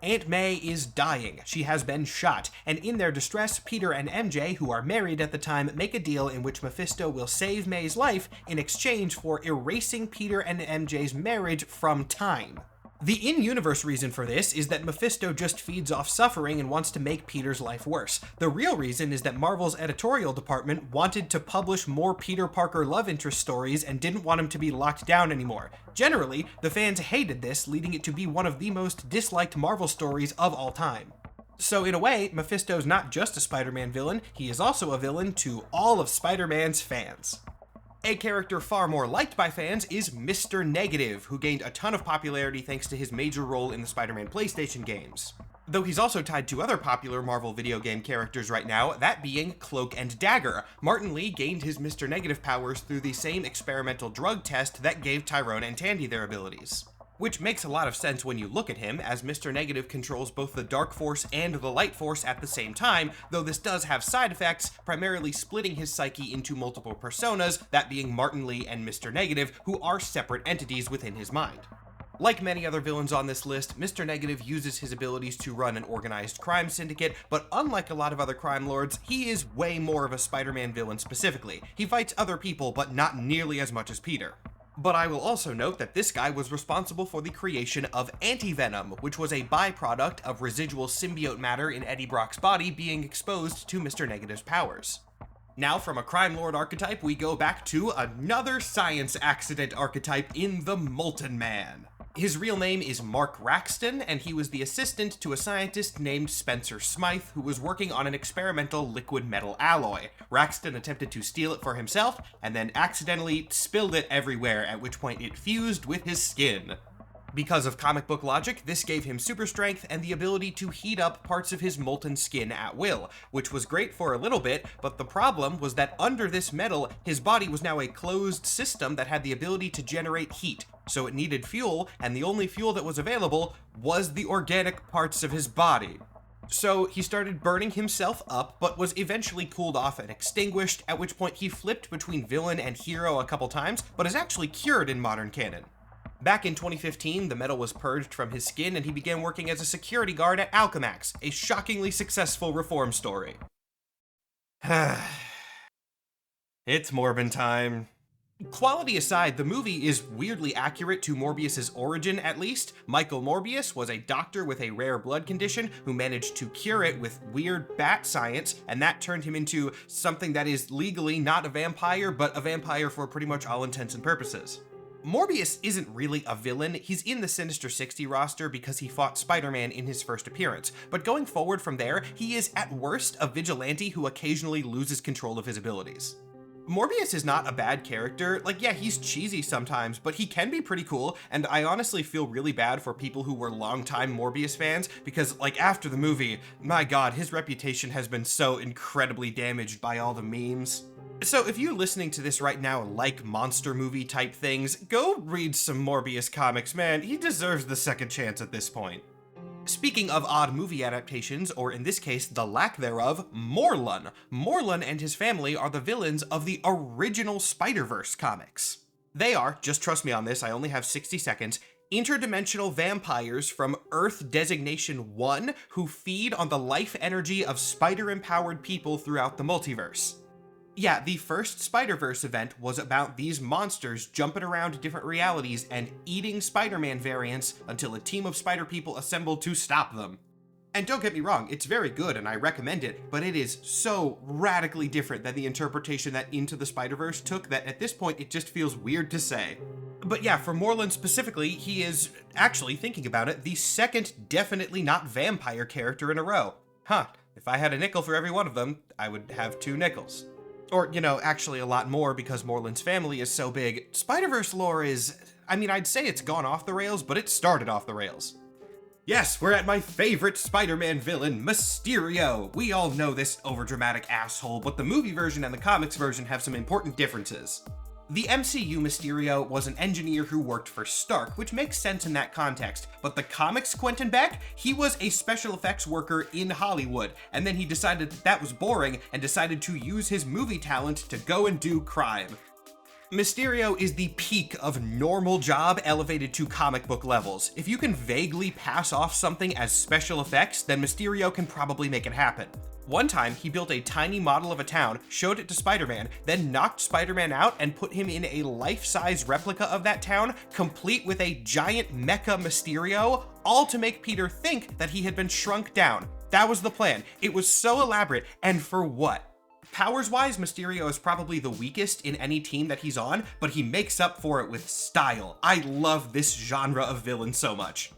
Aunt May is dying. She has been shot, and in their distress, Peter and MJ, who are married at the time, make a deal in which Mephisto will save May's life in exchange for erasing Peter and MJ's marriage from time. The in-universe reason for this is that Mephisto just feeds off suffering and wants to make Peter's life worse. The real reason is that Marvel's editorial department wanted to publish more Peter Parker love interest stories and didn't want him to be locked down anymore. Generally, the fans hated this, leading it to be one of the most disliked Marvel stories of all time. So in a way, Mephisto's not just a Spider-Man villain, he is also a villain to all of Spider-Man's fans. A character far more liked by fans is Mr. Negative, who gained a ton of popularity thanks to his major role in the Spider-Man PlayStation games. Though he's also tied to other popular Marvel video game characters right now, that being Cloak and Dagger. Martin Lee gained his Mr. Negative powers through the same experimental drug test that gave Tyrone and Tandy their abilities. Which makes a lot of sense when you look at him, as Mr. Negative controls both the Dark Force and the Light Force at the same time, though this does have side effects, primarily splitting his psyche into multiple personas, that being Martin Lee and Mr. Negative, who are separate entities within his mind. Like many other villains on this list, Mr. Negative uses his abilities to run an organized crime syndicate, but unlike a lot of other crime lords, he is way more of a Spider-Man villain specifically. He fights other people, but not nearly as much as Peter. But I will also note that this guy was responsible for the creation of Anti-Venom, which was a byproduct of residual symbiote matter in Eddie Brock's body being exposed to Mr. Negative's powers. Now, from a crime lord archetype, we go back to another science accident archetype in the Molten Man. His real name is Mark Raxton, and he was the assistant to a scientist named Spencer Smythe, who was working on an experimental liquid metal alloy. Raxton attempted to steal it for himself, and then accidentally spilled it everywhere, at which point it fused with his skin. Because of comic book logic, this gave him super strength and the ability to heat up parts of his molten skin at will, which was great for a little bit, but the problem was that under this metal, his body was now a closed system that had the ability to generate heat, so it needed fuel, and the only fuel that was available was the organic parts of his body. So he started burning himself up, but was eventually cooled off and extinguished, at which point he flipped between villain and hero a couple times, but is actually cured in modern canon. Back in 2015, the metal was purged from his skin and he began working as a security guard at Alchemax, a shockingly successful reform story. It's Morbin time. Quality aside, the movie is weirdly accurate to Morbius's origin, at least. Michael Morbius was a doctor with a rare blood condition who managed to cure it with weird bat science, and that turned him into something that is legally not a vampire, but a vampire for pretty much all intents and purposes. Morbius isn't really a villain, he's in the Sinister 60 roster because he fought Spider-Man in his first appearance, but going forward from there, he is at worst a vigilante who occasionally loses control of his abilities. Morbius is not a bad character, like yeah, he's cheesy sometimes, but he can be pretty cool, and I honestly feel really bad for people who were longtime Morbius fans, because like after the movie, my god, his reputation has been so incredibly damaged by all the memes. So if you're listening to this right now like monster movie type things, go read some Morbius comics, man. He deserves the second chance at this point. Speaking of odd movie adaptations, or in this case, the lack thereof, Morlun. Morlun and his family are the villains of the original Spider-Verse comics. They are, just trust me on this, I only have 60 seconds, interdimensional vampires from Earth Designation 1 who feed on the life energy of spider-empowered people throughout the multiverse. Yeah, the first Spider-Verse event was about these monsters jumping around different realities and eating Spider-Man variants until a team of spider people assembled to stop them. And don't get me wrong, it's very good and I recommend it, but it is so radically different than the interpretation that Into the Spider-Verse took that at this point it just feels weird to say. But yeah, for Morlun specifically, he is, actually thinking about it, the second definitely not vampire character in a row. Huh, if I had a nickel for every one of them, I would have 2 nickels. Or, you know, actually a lot more because Morlun's family is so big. Spider-Verse lore is, I mean, I'd say it's gone off the rails, but it started off the rails. Yes, we're at my favorite Spider-Man villain, Mysterio. We all know this overdramatic asshole, but the movie version and the comics version have some important differences. The MCU Mysterio was an engineer who worked for Stark, which makes sense in that context, but the comics Quentin Beck, he was a special effects worker in Hollywood, and then he decided that was boring and decided to use his movie talent to go and do crime. Mysterio is the peak of normal job elevated to comic book levels. If you can vaguely pass off something as special effects, then Mysterio can probably make it happen. One time, he built a tiny model of a town, showed it to Spider-Man, then knocked Spider-Man out and put him in a life-size replica of that town, complete with a giant mecha Mysterio, all to make Peter think that he had been shrunk down. That was the plan. It was so elaborate, and for what? Powers-wise, Mysterio is probably the weakest in any team that he's on, but he makes up for it with style. I love this genre of villain so much.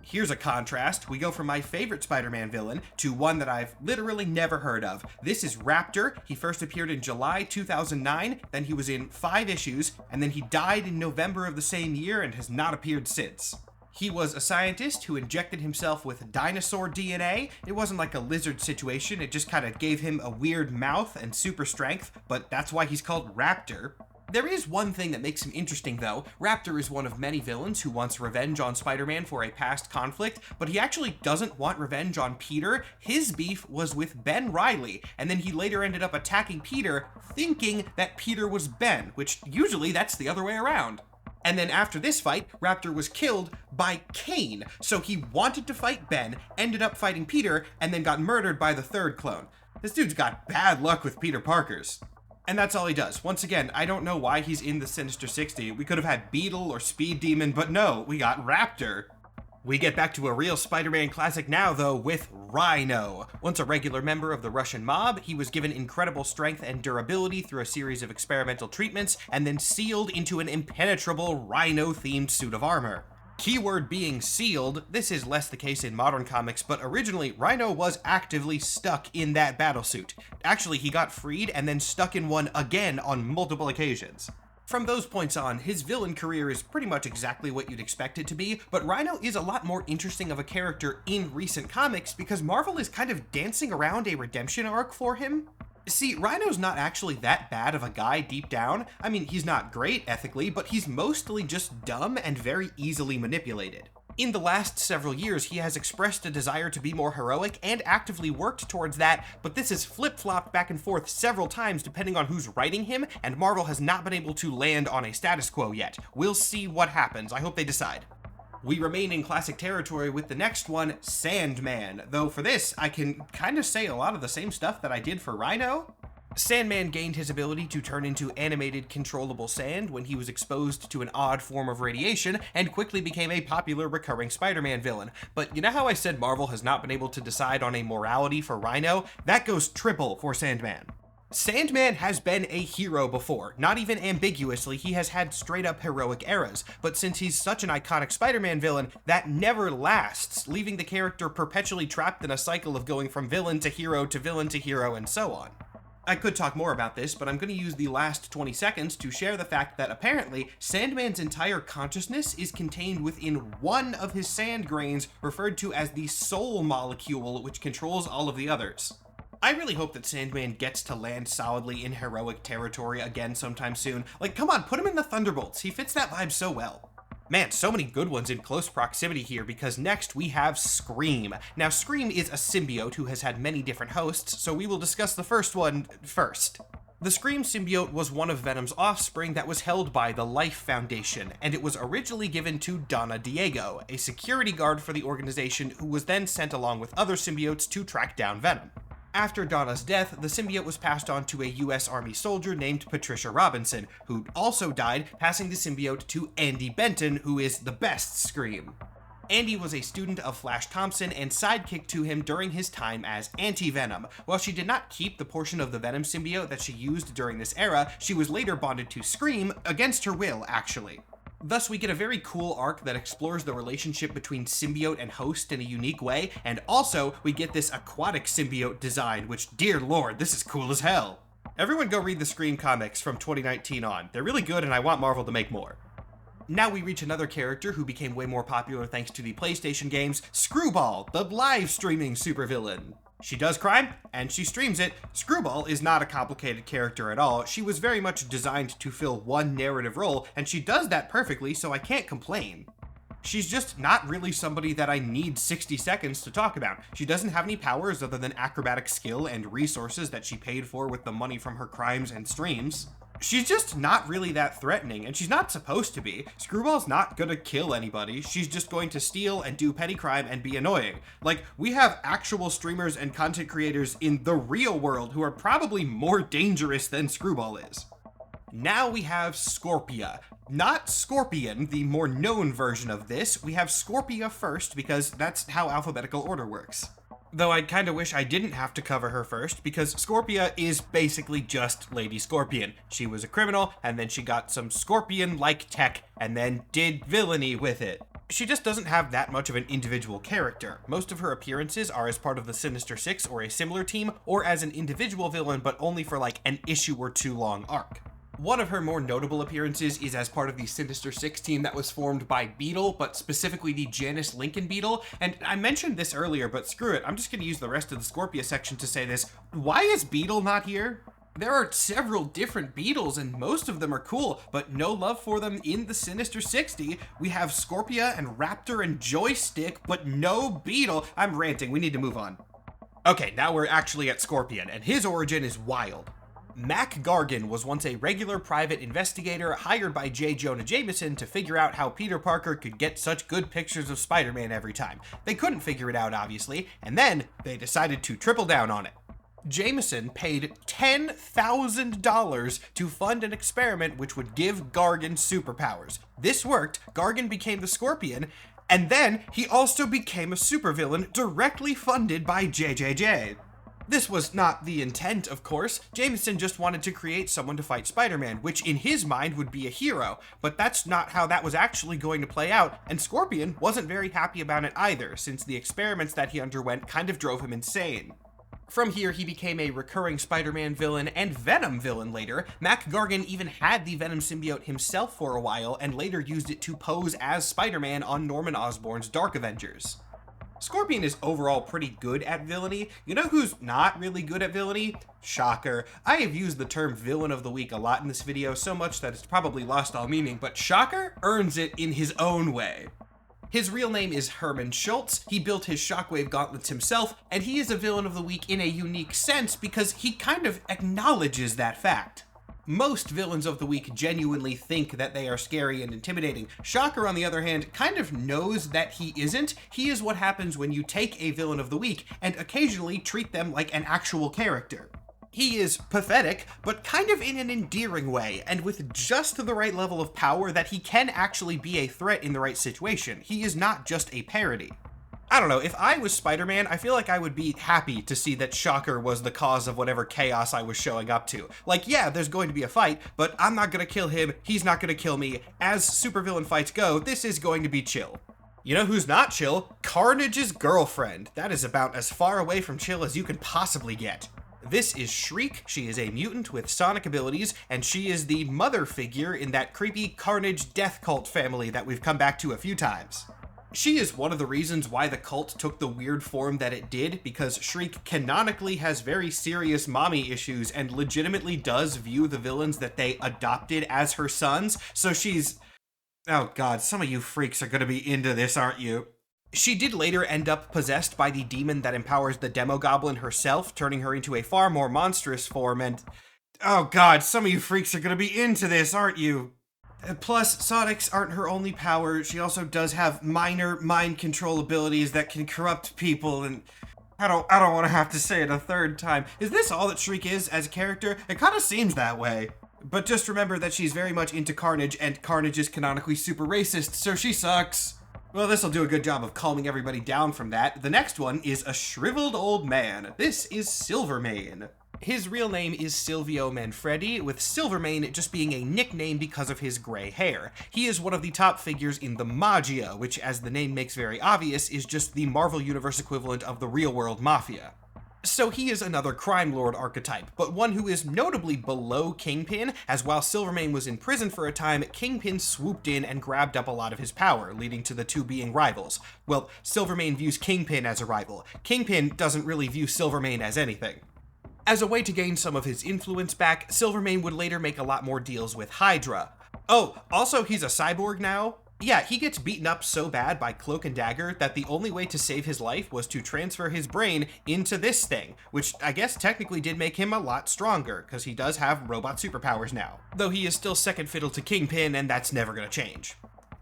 Here's a contrast. We go from my favorite Spider-Man villain to one that I've literally never heard of. This is Raptor. He first appeared in July 2009, then he was in 5 issues, and then he died in November of the same year and has not appeared since. He was a scientist who injected himself with dinosaur DNA. It wasn't like a lizard situation, it just kind of gave him a weird mouth and super strength, but that's why he's called Raptor. There is one thing that makes him interesting though. Raptor is one of many villains who wants revenge on Spider-Man for a past conflict, but he actually doesn't want revenge on Peter. His beef was with Ben Reilly, and then he later ended up attacking Peter, thinking that Peter was Ben, which usually that's the other way around. And then after this fight, Raptor was killed by Kane, so he wanted to fight Ben, ended up fighting Peter, and then got murdered by the third clone. This dude's got bad luck with Peter Parkers. And that's all he does. Once again, I don't know why he's in the Sinister 60. We could have had Beetle or Speed Demon, but no, we got Raptor. We get back to a real Spider-Man classic now, though, with Rhino. Once a regular member of the Russian mob, he was given incredible strength and durability through a series of experimental treatments, and then sealed into an impenetrable Rhino-themed suit of armor. Keyword being sealed. This is less the case in modern comics, but originally Rhino was actively stuck in that battlesuit. Actually, he got freed and then stuck in one again on multiple occasions. From those points on, his villain career is pretty much exactly what you'd expect it to be, but Rhino is a lot more interesting of a character in recent comics because Marvel is kind of dancing around a redemption arc for him. See, Rhino's not actually that bad of a guy deep down. I mean, he's not great ethically, but he's mostly just dumb and very easily manipulated. In the last several years, he has expressed a desire to be more heroic and actively worked towards that, but this has flip-flopped back and forth several times depending on who's writing him, and Marvel has not been able to land on a status quo yet. We'll see what happens. I hope they decide. We remain in classic territory with the next one, Sandman, though for this, I can kind of say a lot of the same stuff that I did for Rhino. Sandman gained his ability to turn into animated controllable sand when he was exposed to an odd form of radiation, and quickly became a popular recurring Spider-Man villain. But you know how I said Marvel has not been able to decide on a morality for Rhino? That goes triple for Sandman. Sandman has been a hero before. Not even ambiguously, he has had straight-up heroic eras, but since he's such an iconic Spider-Man villain, that never lasts, leaving the character perpetually trapped in a cycle of going from villain to hero to villain to hero and so on. I could talk more about this, but I'm going to use the last 20 seconds to share the fact that apparently Sandman's entire consciousness is contained within one of his sand grains, referred to as the soul molecule, which controls all of the others. I really hope that Sandman gets to land solidly in heroic territory again sometime soon. Like, come on, put him in the Thunderbolts. He fits that vibe so well. Man, so many good ones in close proximity here, because next we have Scream. Now, Scream is a symbiote who has had many different hosts, so we will discuss the first one first. The Scream symbiote was one of Venom's offspring that was held by the Life Foundation, and it was originally given to Donna Diego, a security guard for the organization who was then sent along with other symbiotes to track down Venom. After Donna's death, the symbiote was passed on to a US Army soldier named Patricia Robinson, who also died, passing the symbiote to Andy Benton, who is the best Scream. Andy was a student of Flash Thompson and sidekick to him during his time as Anti-Venom. While she did not keep the portion of the Venom symbiote that she used during this era, she was later bonded to Scream, against her will, actually. Thus, we get a very cool arc that explores the relationship between symbiote and host in a unique way, and also, we get this aquatic symbiote design, which, dear lord, this is cool as hell. Everyone go read the Scream comics from 2019 on. They're really good, and I want Marvel to make more. Now we reach another character who became way more popular thanks to the PlayStation games, Screwball, the live streaming supervillain. She does crime, and she streams it. Screwball is not a complicated character at all. She was very much designed to fill one narrative role, and she does that perfectly, so I can't complain. She's just not really somebody that I need 60 seconds to talk about. She doesn't have any powers other than acrobatic skill and resources that she paid for with the money from her crimes and streams. She's just not really that threatening, and she's not supposed to be. Screwball's not gonna kill anybody. She's just going to steal and do petty crime and be annoying. Like, we have actual streamers and content creators in the real world who are probably more dangerous than Screwball is. Now we have Scorpia. Not Scorpion, the more known version of this. We have Scorpia first because that's how alphabetical order works. Though I kinda wish I didn't have to cover her first, because Scorpia is basically just Lady Scorpion. She was a criminal, and then she got some Scorpion-like tech, and then did villainy with it. She just doesn't have that much of an individual character. Most of her appearances are as part of the Sinister Six or a similar team, or as an individual villain, but only for like an issue or two long arc. One of her more notable appearances is as part of the Sinister Six team that was formed by Beetle, but specifically the Janice Lincoln Beetle. And I mentioned this earlier, but screw it, I'm just gonna use the rest of the Scorpia section to say this. Why is Beetle not here? There are several different Beetles, and most of them are cool, but no love for them in the Sinister 60. We have Scorpia and Raptor and Joystick, but no Beetle. I'm ranting, we need to move on. Okay, now we're actually at Scorpion, and his origin is wild. Mac Gargan was once a regular private investigator hired by J. Jonah Jameson to figure out how Peter Parker could get such good pictures of Spider-Man every time. They couldn't figure it out, obviously, and then they decided to triple down on it. Jameson paid $10,000 to fund an experiment which would give Gargan superpowers. This worked, Gargan became the Scorpion, and then he also became a supervillain directly funded by JJJ. This was not the intent, of course. Jameson just wanted to create someone to fight Spider-Man, which in his mind would be a hero, but that's not how that was actually going to play out, and Scorpion wasn't very happy about it either, since the experiments that he underwent kind of drove him insane. From here, he became a recurring Spider-Man villain and Venom villain later. Mac Gargan even had the Venom symbiote himself for a while, and later used it to pose as Spider-Man on Norman Osborn's Dark Avengers. Scorpion is overall pretty good at villainy. You know who's not really good at villainy? Shocker. I have used the term villain of the week a lot in this video, so much that it's probably lost all meaning, but Shocker earns it in his own way. His real name is Herman Schultz. He built his Shockwave gauntlets himself, and he is a villain of the week in a unique sense because he kind of acknowledges that fact. Most villains of the week genuinely think that they are scary and intimidating. Shocker, on the other hand, kind of knows that he isn't. He is what happens when you take a villain of the week and occasionally treat them like an actual character. He is pathetic, but kind of in an endearing way, and with just the right level of power that he can actually be a threat in the right situation. He is not just a parody. I don't know, if I was Spider-Man, I feel like I would be happy to see that Shocker was the cause of whatever chaos I was showing up to. Like, yeah, there's going to be a fight, but I'm not gonna kill him, he's not gonna kill me. As supervillain fights go, this is going to be chill. You know who's not chill? Carnage's girlfriend. That is about as far away from chill as you can possibly get. This is Shriek. She is a mutant with sonic abilities, and she is the mother figure in that creepy Carnage death cult family that we've come back to a few times. She is one of the reasons why the cult took the weird form that it did, because Shriek canonically has very serious mommy issues and legitimately does view the villains that they adopted as her sons, so she's... Oh god, some of you freaks are gonna be into this, aren't you? She did later end up possessed by the demon that empowers the Demogoblin herself, turning her into a far more monstrous form, and... Oh god, some of you freaks are gonna be into this, aren't you? Plus, Sonics aren't her only power. She also does have minor mind control abilities that can corrupt people, and I don't want to have to say it a third time. Is this all that Shriek is as a character? It kind of seems that way. But just remember that she's very much into Carnage, and Carnage is canonically super racist, so she sucks. Well, this'll do a good job of calming everybody down from that. The next one is a shriveled old man. This is Silvermane. His real name is Silvio Manfredi, with Silvermane just being a nickname because of his gray hair. He is one of the top figures in the Magia, which, as the name makes very obvious, is just the Marvel Universe equivalent of the real-world Mafia. So he is another crime lord archetype, but one who is notably below Kingpin, as while Silvermane was in prison for a time, Kingpin swooped in and grabbed up a lot of his power, leading to the two being rivals. Well, Silvermane views Kingpin as a rival. Kingpin doesn't really view Silvermane as anything. As a way to gain some of his influence back, Silvermane would later make a lot more deals with Hydra. Oh, also he's a cyborg now? Yeah, he gets beaten up so bad by Cloak and Dagger that the only way to save his life was to transfer his brain into this thing, which I guess technically did make him a lot stronger, because he does have robot superpowers now. Though he is still second fiddle to Kingpin, and that's never gonna change.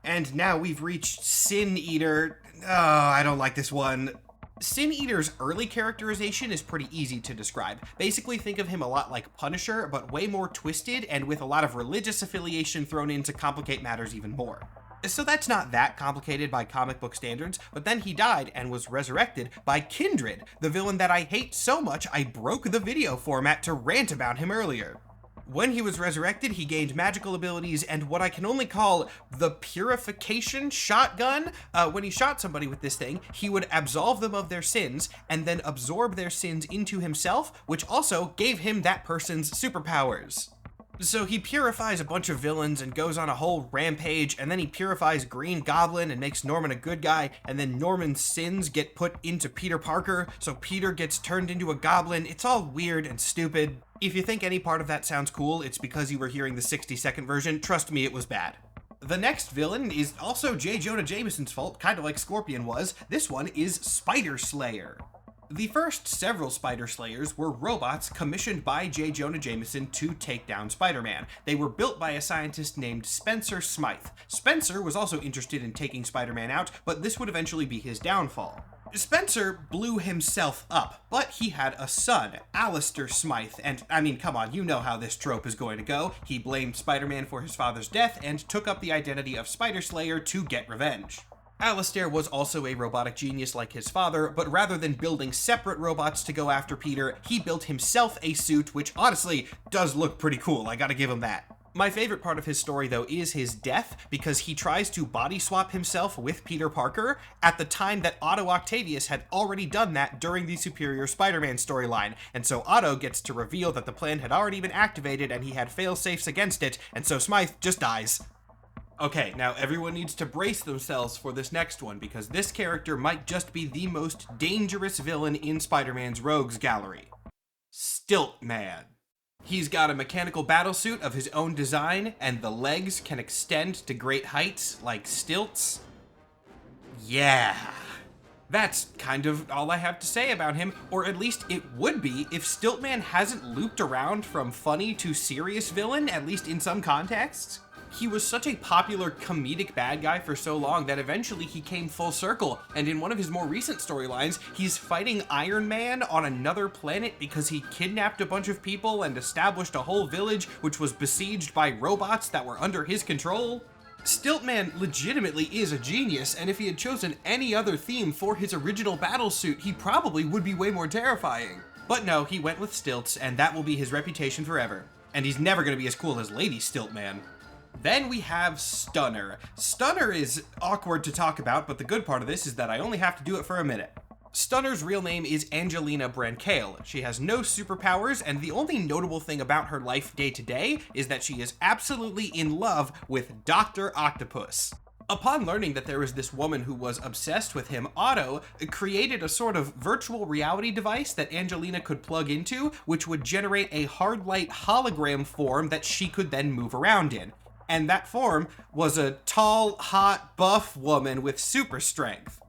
And now we've reached Sin Eater. Oh, I don't like this one. Sin Eater's early characterization is pretty easy to describe. Basically think of him a lot like Punisher, but way more twisted and with a lot of religious affiliation thrown in to complicate matters even more. So that's not that complicated by comic book standards, but then he died and was resurrected by Kindred, the villain that I hate so much I broke the video format to rant about him earlier. When he was resurrected, he gained magical abilities and what I can only call the purification shotgun. When he shot somebody with this thing, he would absolve them of their sins and then absorb their sins into himself, which also gave him that person's superpowers. So he purifies a bunch of villains and goes on a whole rampage, and then he purifies Green Goblin and makes Norman a good guy, and then Norman's sins get put into Peter Parker, so Peter gets turned into a goblin. It's all weird and stupid. If you think any part of that sounds cool, it's because you were hearing the 60-second version. Trust me, it was bad. The next villain is also J. Jonah Jameson's fault, kind of like Scorpion was. This one is Spider Slayer. The first several Spider Slayers were robots commissioned by J. Jonah Jameson to take down Spider-Man. They were built by a scientist named Spencer Smythe. Spencer was also interested in taking Spider-Man out, but this would eventually be his downfall. Spencer blew himself up, but he had a son, Alistair Smythe, and I mean, come on, you know how this trope is going to go. He blamed Spider-Man for his father's death and took up the identity of Spider Slayer to get revenge. Alistair was also a robotic genius like his father, but rather than building separate robots to go after Peter, he built himself a suit, which honestly does look pretty cool, I gotta give him that. My favorite part of his story, though, is his death, because he tries to body swap himself with Peter Parker at the time that Otto Octavius had already done that during the Superior Spider-Man storyline, and so Otto gets to reveal that the plan had already been activated and he had fail-safes against it, and so Smythe just dies. Okay, now everyone needs to brace themselves for this next one, because this character might just be the most dangerous villain in Spider-Man's rogues gallery. Stiltman. He's got a mechanical battlesuit of his own design, and the legs can extend to great heights, like stilts. Yeah. That's kind of all I have to say about him, or at least it would be if Stiltman hasn't looped around from funny to serious villain, at least in some contexts. He was such a popular comedic bad guy for so long that eventually he came full circle, and in one of his more recent storylines, he's fighting Iron Man on another planet because he kidnapped a bunch of people and established a whole village which was besieged by robots that were under his control. Stiltman legitimately is a genius, and if he had chosen any other theme for his original battlesuit, he probably would be way more terrifying. But no, he went with stilts, and that will be his reputation forever. And he's never gonna be as cool as Lady Stiltman. Then we have Stunner. Stunner is awkward to talk about, but the good part of this is that I only have to do it for a minute. Stunner's real name is Angelina Brancale. She has no superpowers, and the only notable thing about her life day to day is that she is absolutely in love with Dr. Octopus. Upon learning that there was this woman who was obsessed with him, Otto created a sort of virtual reality device that Angelina could plug into, which would generate a hard light hologram form that she could then move around in. And that form was a tall, hot, buff woman with super strength.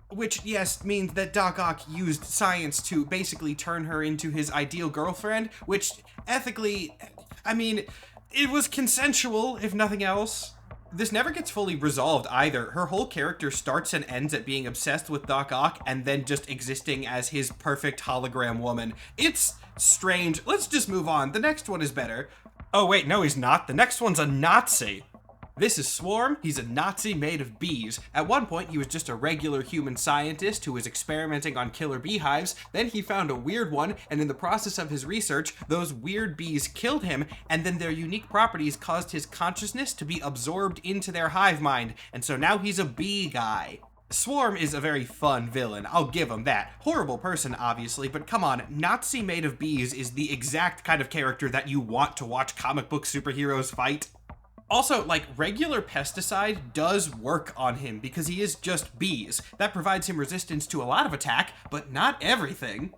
Which, yes, means that Doc Ock used science to basically turn her into his ideal girlfriend, which, ethically, I mean, it was consensual, if nothing else. This never gets fully resolved either. Her whole character starts and ends at being obsessed with Doc Ock and then just existing as his perfect hologram woman. It's strange. Let's just move on. The next one is better. Oh wait, no he's not. The next one's a Nazi. This is Swarm. He's a Nazi made of bees. At one point, he was just a regular human scientist who was experimenting on killer beehives. Then he found a weird one, and in the process of his research, those weird bees killed him, and then their unique properties caused his consciousness to be absorbed into their hive mind, and so now he's a bee guy. Swarm is a very fun villain, I'll give him that. Horrible person, obviously, but come on, Nazi made of bees is the exact kind of character that you want to watch comic book superheroes fight. Also, like, regular pesticide does work on him because he is just bees. That provides him resistance to a lot of attack, but not everything.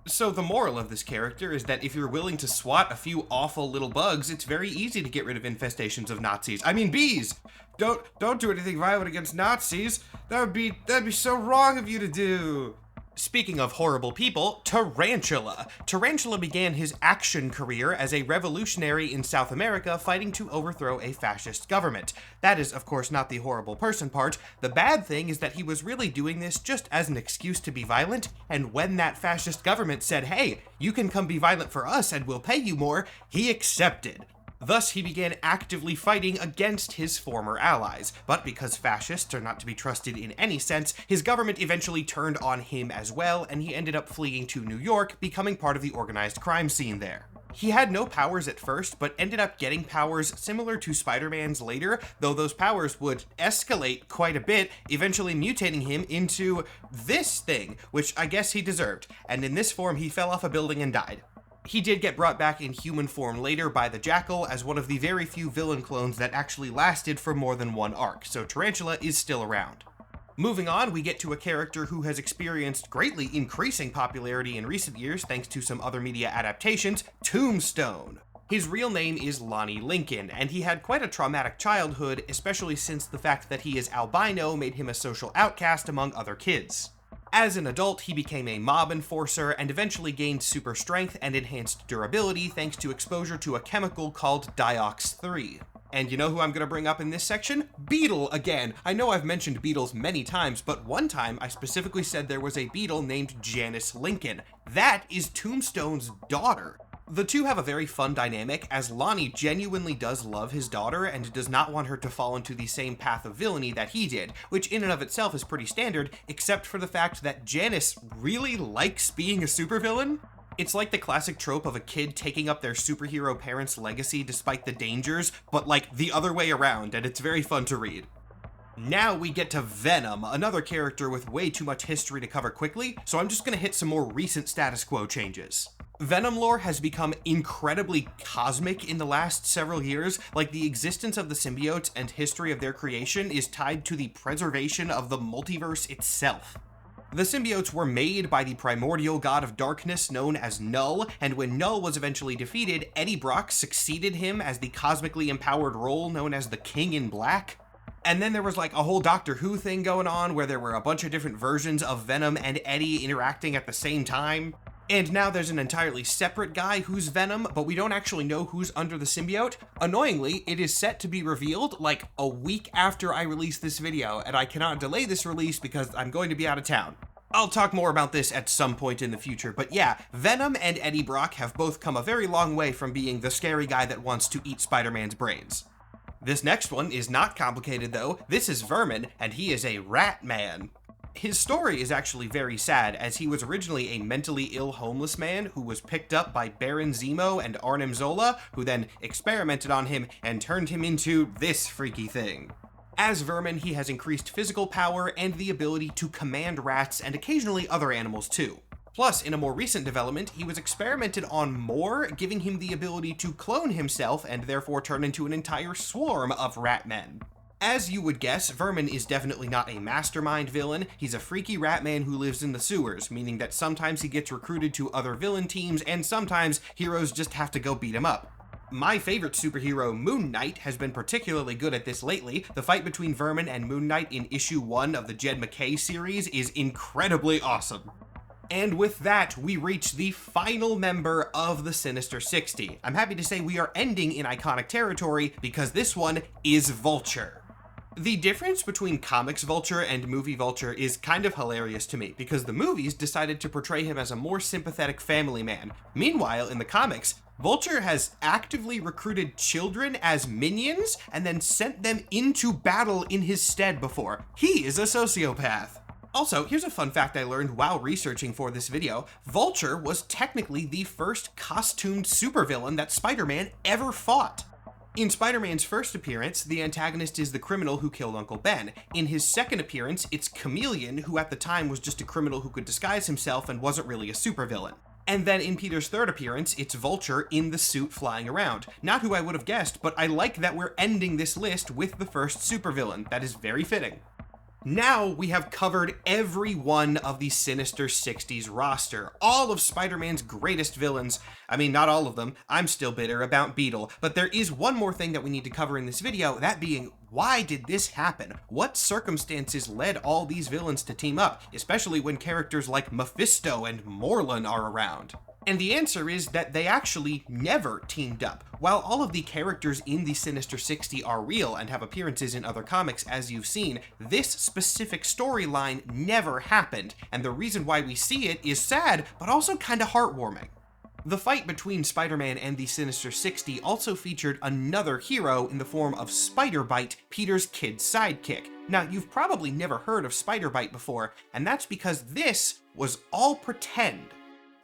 So the moral of this character is that if you're willing to swat a few awful little bugs, it's very easy to get rid of infestations of Nazis. I mean, bees! Don't do anything violent against Nazis. That'd be so wrong of you to do. Speaking of horrible people, Tarantula. Tarantula began his action career as a revolutionary in South America fighting to overthrow a fascist government. That is, of course, not the horrible person part. The bad thing is that he was really doing this just as an excuse to be violent, and when that fascist government said, hey, you can come be violent for us and we'll pay you more, he accepted. Thus, he began actively fighting against his former allies, but because fascists are not to be trusted in any sense, his government eventually turned on him as well, and he ended up fleeing to New York, becoming part of the organized crime scene there. He had no powers at first, but ended up getting powers similar to Spider-Man's later, though those powers would escalate quite a bit, eventually mutating him into this thing, which I guess he deserved, and in this form he fell off a building and died. He did get brought back in human form later by the Jackal as one of the very few villain clones that actually lasted for more than one arc, so Tarantula is still around. Moving on, we get to a character who has experienced greatly increasing popularity in recent years thanks to some other media adaptations, Tombstone. His real name is Lonnie Lincoln, and he had quite a traumatic childhood, especially since the fact that he is albino made him a social outcast among other kids. As an adult, he became a mob enforcer and eventually gained super strength and enhanced durability thanks to exposure to a chemical called Diox 3. And you know who I'm going to bring up in this section? Beetle again. I know I've mentioned Beetles many times, but one time I specifically said there was a Beetle named Janice Lincoln. That is Tombstone's daughter. The two have a very fun dynamic, as Lonnie genuinely does love his daughter and does not want her to fall into the same path of villainy that he did, which in and of itself is pretty standard, except for the fact that Janice really likes being a supervillain. It's like the classic trope of a kid taking up their superhero parents' legacy despite the dangers, but like the other way around, and it's very fun to read. Now we get to Venom, another character with way too much history to cover quickly, so I'm just gonna hit some more recent status quo changes. Venom lore has become incredibly cosmic in the last several years, like the existence of the symbiotes and history of their creation is tied to the preservation of the multiverse itself. The symbiotes were made by the primordial god of darkness known as Null, and when Null was eventually defeated, Eddie Brock succeeded him as the cosmically empowered role known as the King in Black. And then there was like a whole Doctor Who thing going on where there were a bunch of different versions of Venom and Eddie interacting at the same time. And now there's an entirely separate guy who's Venom, but we don't actually know who's under the symbiote. Annoyingly, it is set to be revealed like a week after I release this video, and I cannot delay this release because I'm going to be out of town. I'll talk more about this at some point in the future, but yeah, Venom and Eddie Brock have both come a very long way from being the scary guy that wants to eat Spider-Man's brains. This next one is not complicated though. This is Vermin, and he is a rat man. His story is actually very sad, as he was originally a mentally ill homeless man who was picked up by Baron Zemo and Arnim Zola, who then experimented on him and turned him into this freaky thing. As Vermin, he has increased physical power and the ability to command rats and occasionally other animals too. Plus, in a more recent development, he was experimented on more, giving him the ability to clone himself and therefore turn into an entire swarm of rat men. As you would guess, Vermin is definitely not a mastermind villain. He's a freaky rat man who lives in the sewers, meaning that sometimes he gets recruited to other villain teams and sometimes heroes just have to go beat him up. My favorite superhero, Moon Knight, has been particularly good at this lately. The fight between Vermin and Moon Knight in issue 1 of the Jed MacKay series is incredibly awesome. And with that, we reach the final member of the Sinister 60. I'm happy to say we are ending in iconic territory because this one is Vulture. The difference between comics Vulture and movie Vulture is kind of hilarious to me, because the movies decided to portray him as a more sympathetic family man. Meanwhile, in the comics, Vulture has actively recruited children as minions and then sent them into battle in his stead before. He is a sociopath. Also, here's a fun fact I learned while researching for this video. Vulture was technically the first costumed supervillain that Spider-Man ever fought. In Spider-Man's first appearance, the antagonist is the criminal who killed Uncle Ben. In his second appearance, it's Chameleon, who at the time was just a criminal who could disguise himself and wasn't really a supervillain. And then in Peter's third appearance, it's Vulture in the suit flying around. Not who I would have guessed, but I like that we're ending this list with the first supervillain. That is very fitting. Now we have covered every one of the Sinister 60s roster, all of Spider-Man's greatest villains. I mean, not all of them. I'm still bitter about Beetle, but there is one more thing that we need to cover in this video, that being, why did this happen? What circumstances led all these villains to team up, especially when characters like Mephisto and Morlun are around? And the answer is that they actually never teamed up. While all of the characters in the Sinister 60 are real and have appearances in other comics, as you've seen, this specific storyline never happened, and the reason why we see it is sad, but also kinda heartwarming. The fight between Spider-Man and the Sinister 60 also featured another hero in the form of Spider-Bite, Peter's kid sidekick. Now, you've probably never heard of Spider-Bite before, and that's because this was all pretend.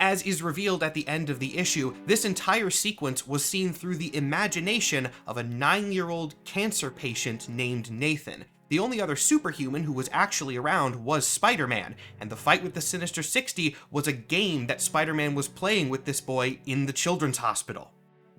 As is revealed at the end of the issue, this entire sequence was seen through the imagination of a 9-year-old cancer patient named Nathan. The only other superhuman who was actually around was Spider-Man, and the fight with the Sinister 60 was a game that Spider-Man was playing with this boy in the children's hospital.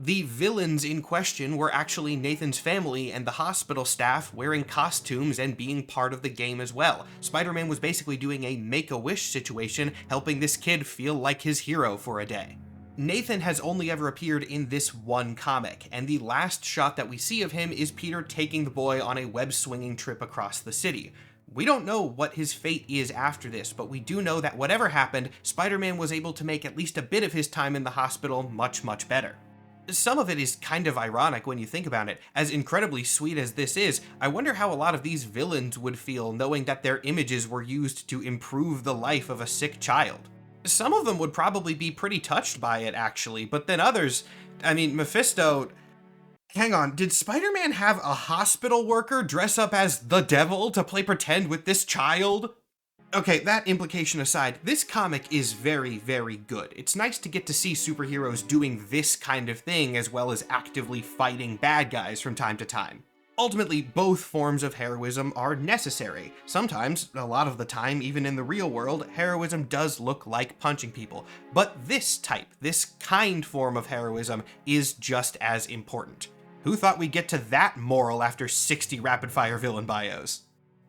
The villains in question were actually Nathan's family and the hospital staff wearing costumes and being part of the game as well. Spider-Man was basically doing a Make-A-Wish situation, helping this kid feel like his hero for a day. Nathan has only ever appeared in this one comic, and the last shot that we see of him is Peter taking the boy on a web-swinging trip across the city. We don't know what his fate is after this, but we do know that whatever happened, Spider-Man was able to make at least a bit of his time in the hospital much, much better. Some of it is kind of ironic when you think about it. As incredibly sweet as this is, I wonder how a lot of these villains would feel knowing that their images were used to improve the life of a sick child. Some of them would probably be pretty touched by it, actually, but then others, I mean, Mephisto. Hang on, did Spider-Man have a hospital worker dress up as the devil to play pretend with this child? Okay, that implication aside, this comic is very, very good. It's nice to get to see superheroes doing this kind of thing as well as actively fighting bad guys from time to time. Ultimately, both forms of heroism are necessary. Sometimes, a lot of the time, even in the real world, heroism does look like punching people. But this type, this kind form of heroism is just as important. Who thought we'd get to that moral after 60 rapid-fire villain bios?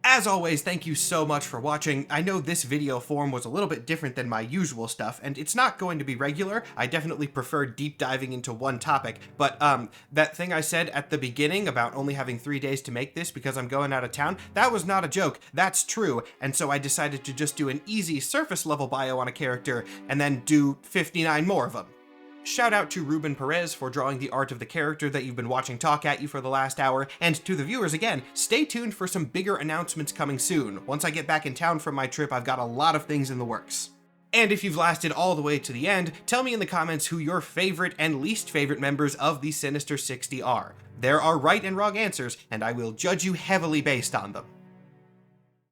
As always, thank you so much for watching. I know this video form was a little bit different than my usual stuff, and it's not going to be regular. I definitely prefer deep diving into one topic, but that thing I said at the beginning about only having 3 days to make this because I'm going out of town, that was not a joke. That's true, and so I decided to just do an easy surface level bio on a character and then do 59 more of them. Shout out to Ruben Perez for drawing the art of the character that you've been watching talk at you for the last hour, and to the viewers again, stay tuned for some bigger announcements coming soon. Once I get back in town from my trip, I've got a lot of things in the works. And if you've lasted all the way to the end, tell me in the comments who your favorite and least favorite members of the Sinister 60 are. There are right and wrong answers, and I will judge you heavily based on them.